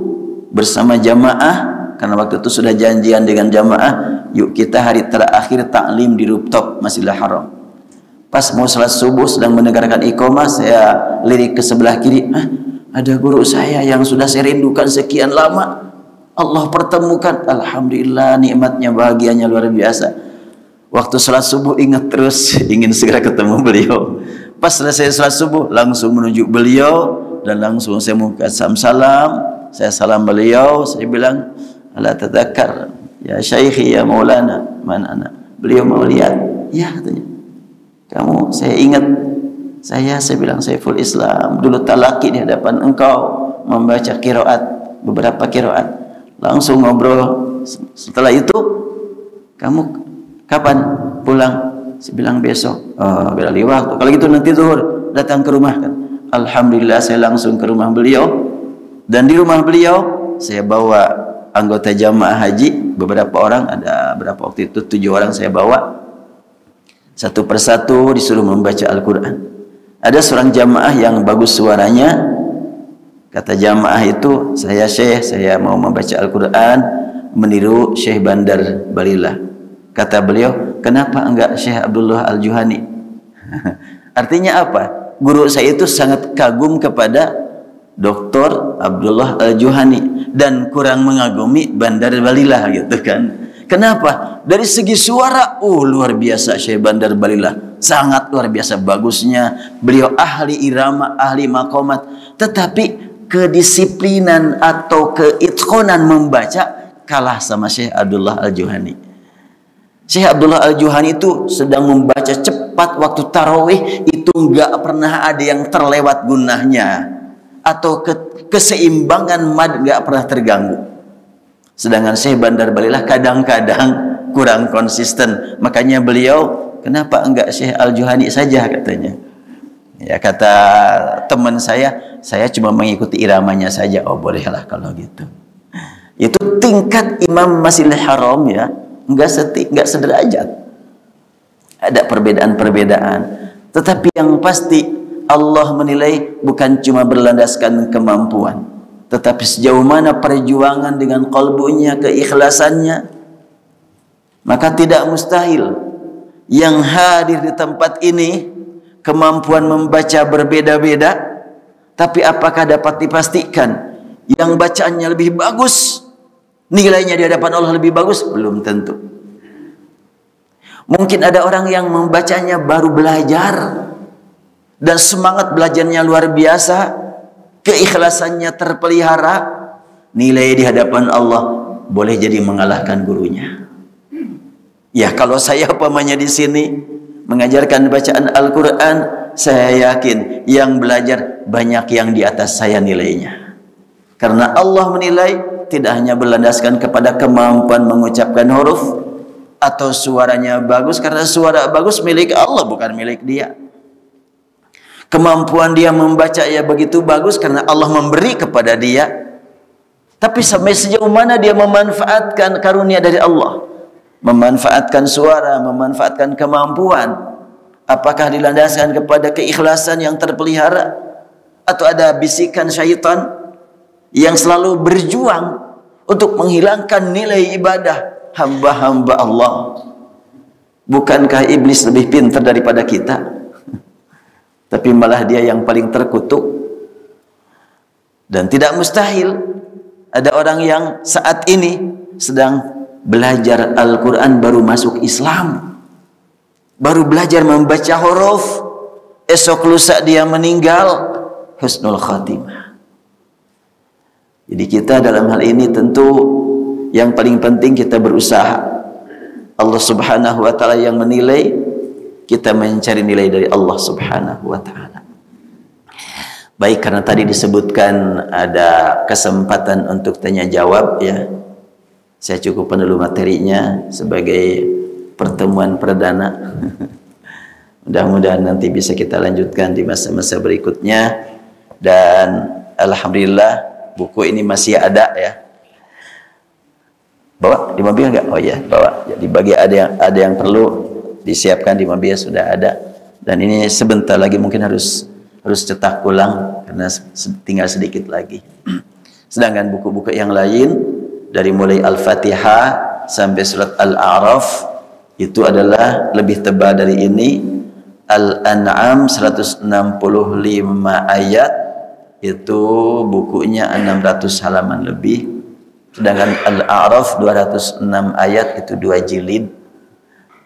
bersama jamaah, karena waktu itu sudah janjian dengan jamaah, yuk kita hari terakhir taklim di rooftop Masjidil Haram. Pas mau sholat subuh sedang mendengarkan iqamah, saya lirik ke sebelah kiri, ada guru saya yang sudah saya rindukan sekian lama, Allah pertemukan. Alhamdulillah, nikmatnya, bahagianya luar biasa. Waktu sholat subuh ingat terus ingin segera ketemu beliau. Pas selesai sholat subuh langsung menuju beliau dan langsung saya mengucapkan salam. Saya salam beliau, saya bilang, ala tadzakkar ya syaikhi ya maulana man ana. Beliau mau lihat, ya katanya, kamu saya ingat. Saya bilang Saiful Islam dulu talaki di hadapan engkau membaca qiraat, beberapa qiraat. Langsung ngobrol. Setelah itu kamu kapan pulang? Saya bilang besok. Oh, beralih waktu. Kalau gitu nanti zuhur datang ke rumah kan. Alhamdulillah saya langsung ke rumah beliau. Dan di rumah beliau saya bawa anggota jamaah haji, beberapa orang, ada berapa waktu itu, 7 orang saya bawa. Satu persatu disuruh membaca Al-Quran. Ada seorang jamaah yang bagus suaranya. Kata jamaah itu, saya syekh, saya mau membaca Al-Quran meniru Syekh Bandar Balila. Kata beliau, kenapa enggak Syekh Abdullah Al-Juhani? Artinya apa? Guru saya itu sangat kagum kepada Dr. Abdullah Al-Juhani dan kurang mengagumi Bandar Balila gitu kan. Kenapa? Dari segi suara, luar biasa Syekh Bandar Balila, sangat luar biasa bagusnya. Beliau ahli irama, ahli maqamat, tetapi kedisiplinan atau keitqonan membaca kalah sama Syekh Abdullah Al-Juhani. Syekh Abdullah Al-Juhani itu sedang membaca cepat waktu tarawih itu nggak pernah ada yang terlewat gunahnya. atau keseimbangan mad nggak pernah terganggu. Sedangkan Syekh Bandar Balilah kadang-kadang kurang konsisten. Makanya beliau, kenapa enggak Syekh Al-Juhani saja katanya. Ya kata teman saya cuma mengikuti iramanya saja. Oh bolehlah kalau gitu. Itu tingkat Imam Masjidil Haram ya, enggak sederajat. Ada perbedaan-perbedaan. Tetapi yang pasti Allah menilai bukan cuma berlandaskan kemampuan, tetapi sejauh mana perjuangan dengan kalbunya, keikhlasannya. Maka tidak mustahil yang hadir di tempat ini kemampuan membaca berbeda-beda, tapi apakah dapat dipastikan yang bacaannya lebih bagus, nilainya di hadapan Allah lebih bagus? Belum tentu. Mungkin ada orang yang membacanya baru belajar dan semangat belajarnya luar biasa, keikhlasannya terpelihara, nilai di hadapan Allah boleh jadi mengalahkan gurunya. Ya kalau saya umpamanya di sini mengajarkan bacaan Al-Quran, saya yakin yang belajar banyak yang di atas saya nilainya. Karena Allah menilai tidak hanya berlandaskan kepada kemampuan mengucapkan huruf atau suaranya bagus, karena suara bagus milik Allah bukan milik dia. Kemampuan dia membaca ya begitu bagus karena Allah memberi kepada dia. Tapi sampai sejauh mana dia memanfaatkan karunia dari Allah, memanfaatkan suara, memanfaatkan kemampuan, apakah dilandaskan kepada keikhlasan yang terpelihara, atau ada bisikan syaitan yang selalu berjuang untuk menghilangkan nilai ibadah hamba-hamba Allah. Bukankah iblis lebih pintar daripada kita? Tapi malah dia yang paling terkutuk. Dan tidak mustahil ada orang yang saat ini sedang belajar Al-Quran baru masuk Islam, baru belajar membaca huruf, esok lusa dia meninggal, husnul khatimah. Jadi kita dalam hal ini tentu yang paling penting kita berusaha. Allah Subhanahu wa ta'ala yang menilai, kita mencari nilai dari Allah Subhanahu wa ta'ala. Baik, karena tadi disebutkan ada kesempatan untuk tanya jawab ya, saya cukupkan dulu materinya sebagai pertemuan perdana. Mudah-mudahan nanti bisa kita lanjutkan di masa-masa berikutnya. Dan alhamdulillah buku ini masih ada ya. Bawa di mobil enggak? Oh ya, bawa. Jadi bagi ada yang perlu disiapkan di mobil sudah ada. Dan ini sebentar lagi mungkin harus cetak ulang karena tinggal sedikit lagi. Sedangkan buku-buku yang lain dari mulai Al-Fatihah sampai surat Al-A'raf itu adalah lebih tebal dari ini. Al-An'am 165 ayat itu bukunya 600 halaman lebih. Sedangkan Al-A'raf 206 ayat itu 2 jilid.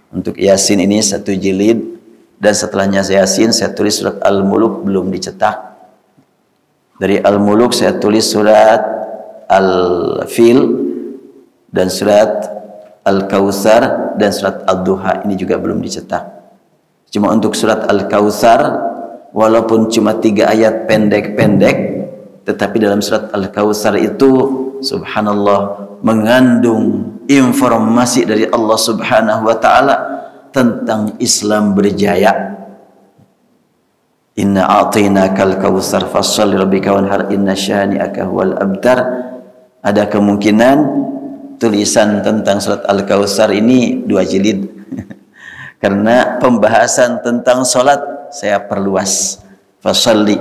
Untuk Yasin ini 1 jilid. Dan setelahnya Yasin saya tulis surat Al-Muluk belum dicetak. Dari Al-Muluk saya tulis surat Al-Fil dan surat Al-Kautsar dan surat Ad-Duha ini juga belum dicetak. Cuma untuk surat Al-Kautsar walaupun cuma 3 ayat pendek-pendek, tetapi dalam surat Al-Kautsar itu subhanallah mengandung informasi dari Allah Subhanahu wa ta'ala tentang Islam berjaya. Inna a'tainakal kautsar fasholli rabbika wanhar inna syani'aka huwal abtar. Ada kemungkinan tulisan tentang surat Al-Kautsar ini 2 jilid. Karena pembahasan tentang salat saya perluas. Fasholli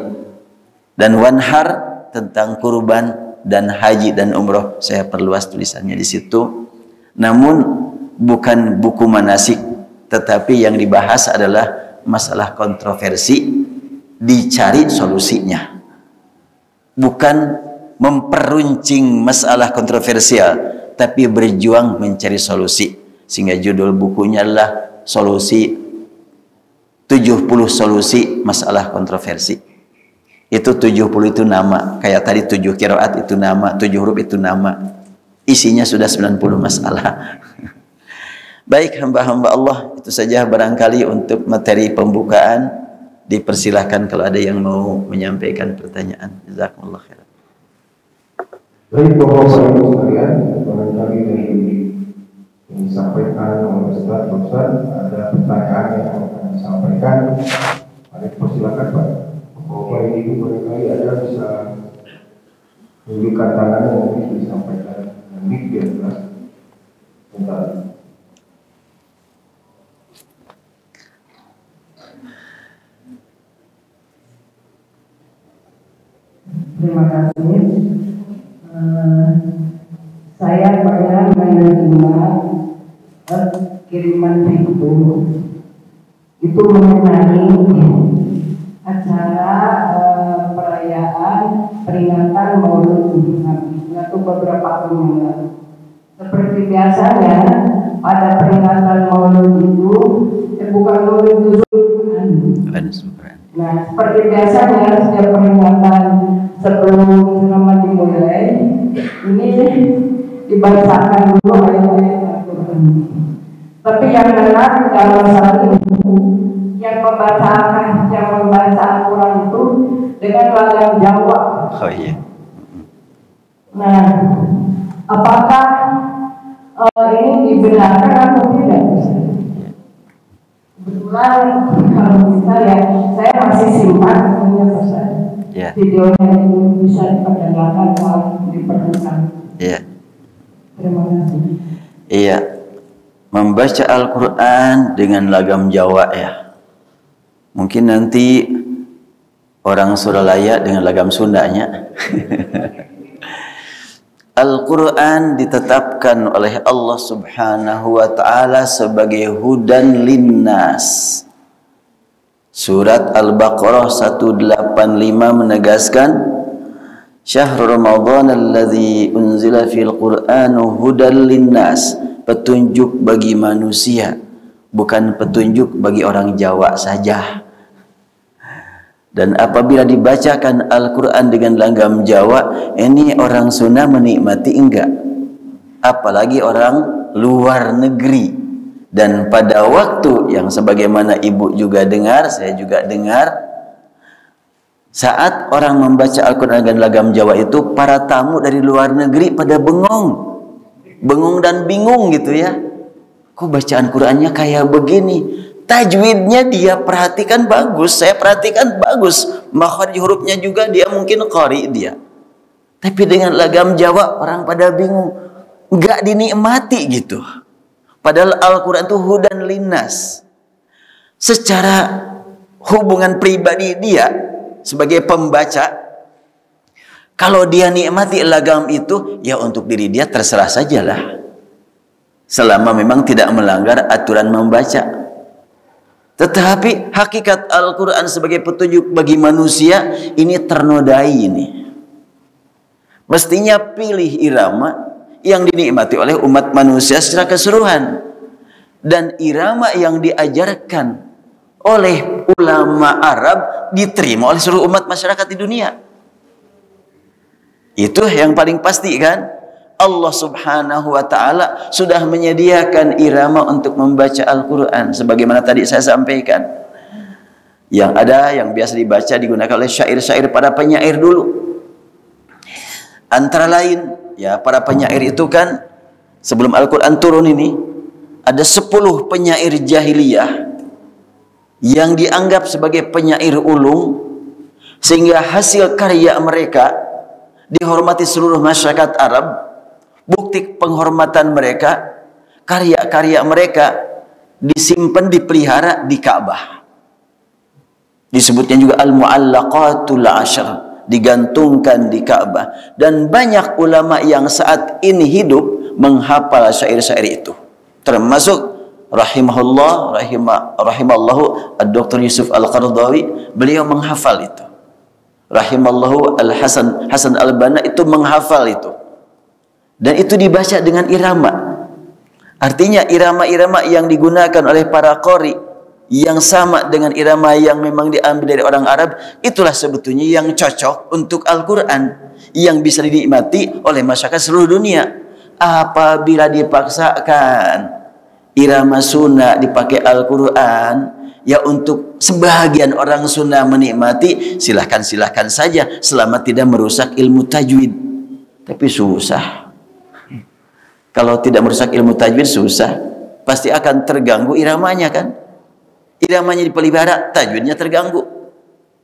dan wanhar tentang kurban dan haji dan umroh saya perluas tulisannya di situ. Namun bukan buku manasik, tetapi yang dibahas adalah masalah kontroversi, dicari solusinya. Bukan memperuncing masalah kontroversial, tapi berjuang mencari solusi. Sehingga judul bukunya adalah solusi 70 solusi masalah kontroversi. Itu 70 itu nama, kayak tadi 7 qiraat itu nama, 7 huruf itu nama. Isinya sudah 90 masalah. Baik hamba-hamba Allah, itu saja barangkali untuk materi pembukaan. Dipersilahkan kalau ada yang mau menyampaikan pertanyaan. Jazakumullah khairan. Baik Bapak Ibu sekalian, barangkali dari yang disampaikan oleh Ustaz ada pertanyaan yang akan disampaikan. Ada persilakan Pak. Bapak Ibu barangkali ada bisa menunjukkan tangannya mungkin disampaikan dengan mic biar jelas. Bentar. Terima kasih. Saya pernah menerima kiriman itu mengenai acara perayaan peringatan Maulid Nabi atau beberapa tahun yang lalu. Seperti biasanya pada peringatan Maulid itu bukan Maulid itu. Nah, seperti biasanya setiap peringatan sebelum ceramah dimulai, ini dibacakan dulu ayat-ayat Al-Quran. Tapi yang menarik dalam saat ini, yang membaca Al-Quran itu dengan lagam Jawa. Oh iya. Nah, apakah ini dibenarkan atau tidak? Kebetulan kalau bisa ya saya masih simpan punya pesan videonya itu bisa diperdengarkan kalau diperlukan. Iya. Terima kasih. Iya, membaca Al-Quran dengan lagam Jawa ya. Mungkin nanti orang Suralaya dengan lagam Sundanya. Al-Quran ditetapkan oleh Allah Subhanahu wa ta'ala sebagai hudan linnas. Surat Al-Baqarah 185 menegaskan, Syahrul Ramadan alladzi unzila fil Qur'anu hudan linnas, petunjuk bagi manusia, bukan petunjuk bagi orang Jawa saja. Dan apabila dibacakan Al-Quran dengan langgam Jawa, ini orang Sunda menikmati enggak? Apalagi orang luar negeri. Dan pada waktu yang sebagaimana ibu juga dengar, saya juga dengar, saat orang membaca Al-Quran dengan langgam Jawa itu, para tamu dari luar negeri pada bengong. Bengong dan bingung gitu ya. Kok bacaan Qurannya kayak begini? Tajwidnya dia perhatikan bagus, saya perhatikan bagus. Makhraj hurufnya juga dia mungkin qari dia. Tapi dengan lagam Jawa orang pada bingung, enggak dinikmati gitu. Padahal Al-Quran itu hudan linnas. Secara hubungan pribadi dia sebagai pembaca, kalau dia nikmati lagam itu, ya untuk diri dia terserah sajalah. Selama memang tidak melanggar aturan membaca. Tetapi hakikat Al-Quran sebagai petunjuk bagi manusia ini ternodai ini. Mestinya pilih irama yang dinikmati oleh umat manusia secara keseluruhan. Dan irama yang diajarkan oleh ulama Arab diterima oleh seluruh umat masyarakat di dunia. Itu yang paling pasti kan? Allah Subhanahu wa ta'ala sudah menyediakan irama untuk membaca Al-Quran sebagaimana tadi saya sampaikan. Yang ada yang biasa dibaca digunakan oleh syair-syair para penyair dulu. Antara lain ya, para penyair itu kan sebelum Al-Quran turun ini ada 10 penyair jahiliyah yang dianggap sebagai penyair ulung, sehingga hasil karya mereka dihormati seluruh masyarakat Arab. Bukti penghormatan mereka, karya-karya mereka disimpan, dipelihara di Ka'bah. Disebutnya juga Al-Mu'allaqatul Ashr, digantungkan di Ka'bah. Dan banyak ulama yang saat ini hidup menghafal syair-syair itu. Termasuk rahimallahu Dr. Yusuf Al-Qaradawi, beliau menghafal itu. Rahimallahu Hasan Al-Banna itu menghafal itu. Dan itu dibaca dengan irama. Artinya irama-irama yang digunakan oleh para qori yang sama dengan irama yang memang diambil dari orang Arab, itulah sebetulnya yang cocok untuk Al-Quran, yang bisa dinikmati oleh masyarakat seluruh dunia. Apabila dipaksakan irama sunnah dipakai Al-Quran, ya untuk sebagian orang sunnah menikmati, silahkan saja selama tidak merusak ilmu tajwid. Tapi susah. Kalau tidak merusak ilmu tajwid susah, pasti akan terganggu iramanya kan. Iramanya dipelihara, tajwidnya terganggu.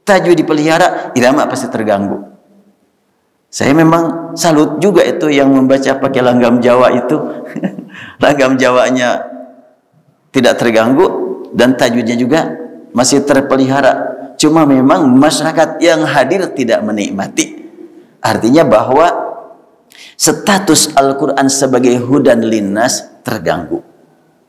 Tajwid dipelihara, irama pasti terganggu. Saya memang salut juga itu yang membaca pakai langgam Jawa itu. Langgam Jawanya tidak terganggu dan tajwidnya juga masih terpelihara. Cuma memang masyarakat yang hadir tidak menikmati. Artinya bahwa status Al-Quran sebagai hudan linnas terganggu.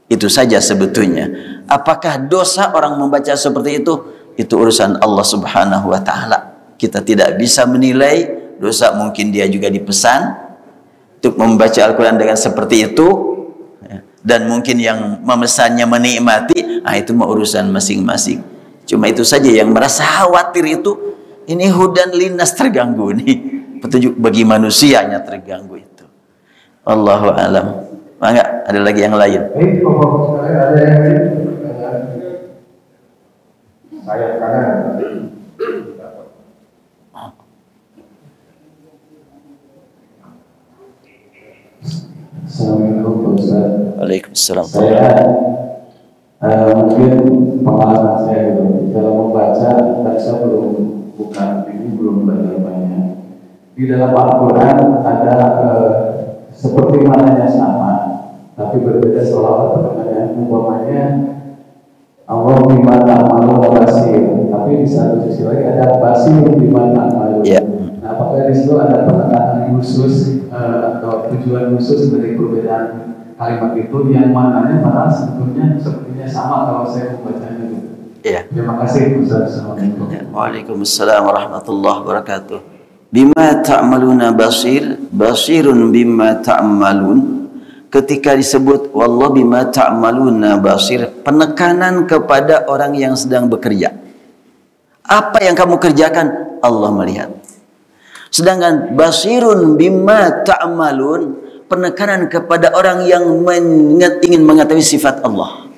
Itu saja sebetulnya. Apakah dosa orang membaca seperti itu? Itu urusan Allah Subhanahu wa ta'ala. Kita tidak bisa menilai dosa. Mungkin dia juga dipesan untuk membaca Al-Quran dengan seperti itu, dan mungkin yang memesannya menikmati, itu mah urusan masing-masing. Cuma itu saja yang merasa khawatir itu, ini hudan linnas terganggu nih, petunjuk bagi manusianya terganggu itu. Allahu a'lam. Mangga, ada lagi yang lain? Baik, Bapak sekalian, ada yang lain? Saya kanan. Assalamualaikum Pak Ustaz. Waalaikumsalam. Saya mungkin pengalaman saya dalam membaca, dan saya belum belajar banyak. Di dalam Al-Quran ada seperti maknanya sama, tapi berbeda seolah-olah perkataan. Umpamanya Allah bima ta'malun basir, tapi di satu sisi lagi ada basir bima ta'malun. Nah, apakah di situ ada penekanan khusus atau tujuan khusus dari perbedaan kalimat itu yang mananya malah sebetulnya sepertinya sama kalau saya membacanya gitu. Iya. Terima kasih Ustaz. Assalamualaikum. Waalaikumsalam warahmatullahi wabarakatuh. Bima ta'maluna basir, basirun bima ta'malun. Ketika disebut wallah bima ta'maluna basir, penekanan kepada orang yang sedang bekerja. Apa yang kamu kerjakan, Allah melihat. Sedangkan basirun bima ta'malun, penekanan kepada orang yang ingin mengetahui sifat Allah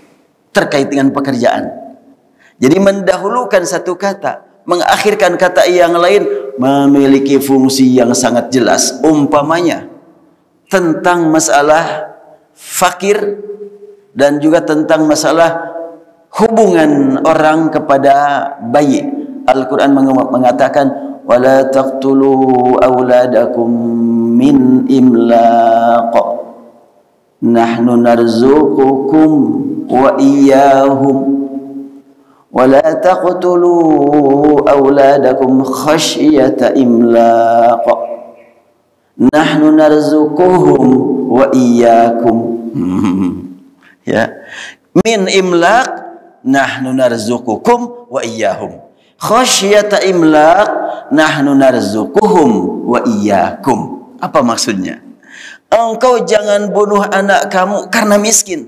terkait dengan pekerjaan. Jadi mendahulukan satu kata, mengakhirkan kata yang lain, memiliki fungsi yang sangat jelas. Umpamanya tentang masalah fakir dan juga tentang masalah hubungan orang kepada bayi. Al-Quran mengatakan wala taqtulu auladakum min imlaq nahnu narzuqukum wa iyyahum wala taqtulu auladakum khasyata imlaq nahnu narzuquhum wa iyyakum. Ya, min imlaq nahnu narzuqukum wa iyyahum, khasyata imlaq nahnu narzuquhum wa iyyakum. Apa maksudnya? Engkau jangan bunuh anak kamu karena miskin.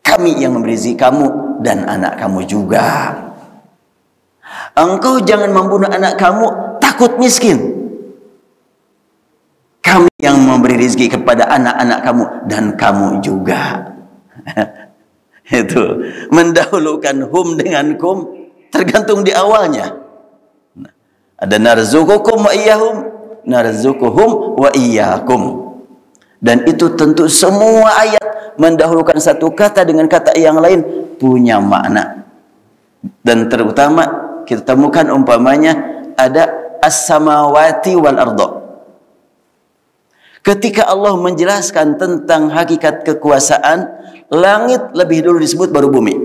Kami yang memberi rezeki kamu dan anak kamu juga. Engkau jangan membunuh anak kamu takut miskin. Kami yang memberi rezeki kepada anak-anak kamu dan kamu juga. Itu mendahulukan hum dengan kum, tergantung di awalnya. Ada narzuqukum wa iyyahum, narzuquhum wa iyyakum. Dan itu tentu semua ayat mendahulukan satu kata dengan kata yang lain punya makna. Dan terutama kita temukan umpamanya ada as-samawati wal arda. Ketika Allah menjelaskan tentang hakikat kekuasaan, langit lebih dulu disebut baru bumi.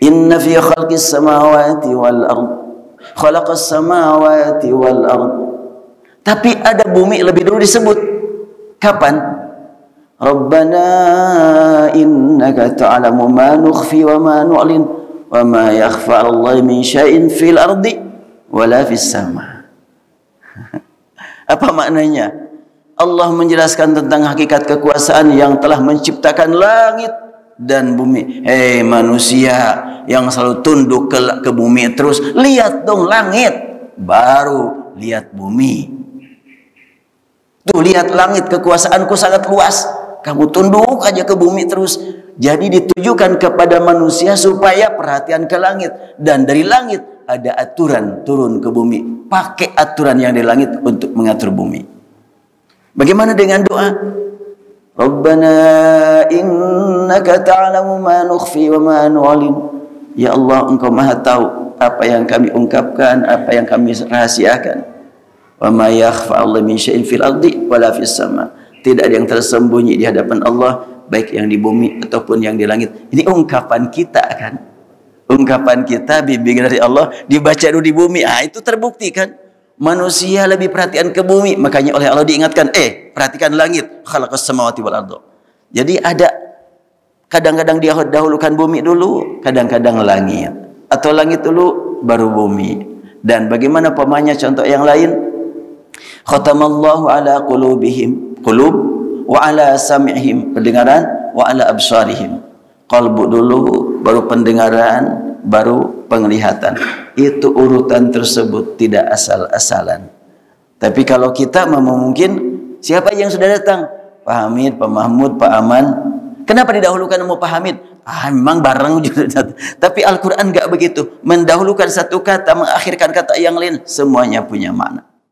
Inna fi khalqis samawati wal ard, khalaqas samawati wal ard. Tapi ada bumi lebih dulu disebut. Kapan? Rabbana innaka ta'lamu ma nukhfi wa ma nu'lin wa ma yakhfa 'ala Allah min syai'in fil ardi wala fis sama. Apa maknanya? Allah menjelaskan tentang hakikat kekuasaan yang telah menciptakan langit dan bumi. Hei manusia yang selalu tunduk ke bumi terus, lihat dong langit, baru lihat bumi. Tuh lihat langit, kekuasaanku sangat luas. kamu tunduk aja ke bumi terus. Jadi ditujukan kepada manusia supaya perhatian ke langit, dan dari langit ada aturan turun ke bumi. Pakai aturan yang di langit untuk mengatur bumi. Bagaimana dengan doa? Rabbana innaka ta'lamu ma nukhfi wa ma nu'lin. Ya Allah, Engkau Maha tahu apa yang kami ungkapkan, apa yang kami rahasiakan. Wa ma yakhfa 'ala min syai'in fil ardi wala fis sama. Tidak ada yang tersembunyi di hadapan Allah, baik yang di bumi ataupun yang di langit. Ini ungkapan kita kan? Ungkapan kita, bimbingan dari Allah, dibaca dulu di bumi. Itu terbukti kan? Manusia lebih perhatian ke bumi, makanya oleh Allah diingatkan, perhatikan langit, khalaqas samawati wal ardh. Jadi ada kadang-kadang dia dahulukan bumi dulu, kadang-kadang langit, atau langit dulu baru bumi. Dan bagaimana pemanya contoh yang lain? Khatamallahu ala qulubihim, qulub, wa ala sam'ihim, pendengaran, wa ala absarihim. Qalbu dulu, baru pendengaran, baru penglihatan. Itu urutan tersebut tidak asal-asalan. Tapi kalau kita mungkin siapa yang sudah datang? Pak Hamid, Pak Mahmud, Pak Aman. Kenapa didahulukan nama Pak Hamid? Memang bareng juga. Tapi Al-Quran enggak begitu. Mendahulukan satu kata, mengakhirkan kata yang lain. Semuanya punya makna.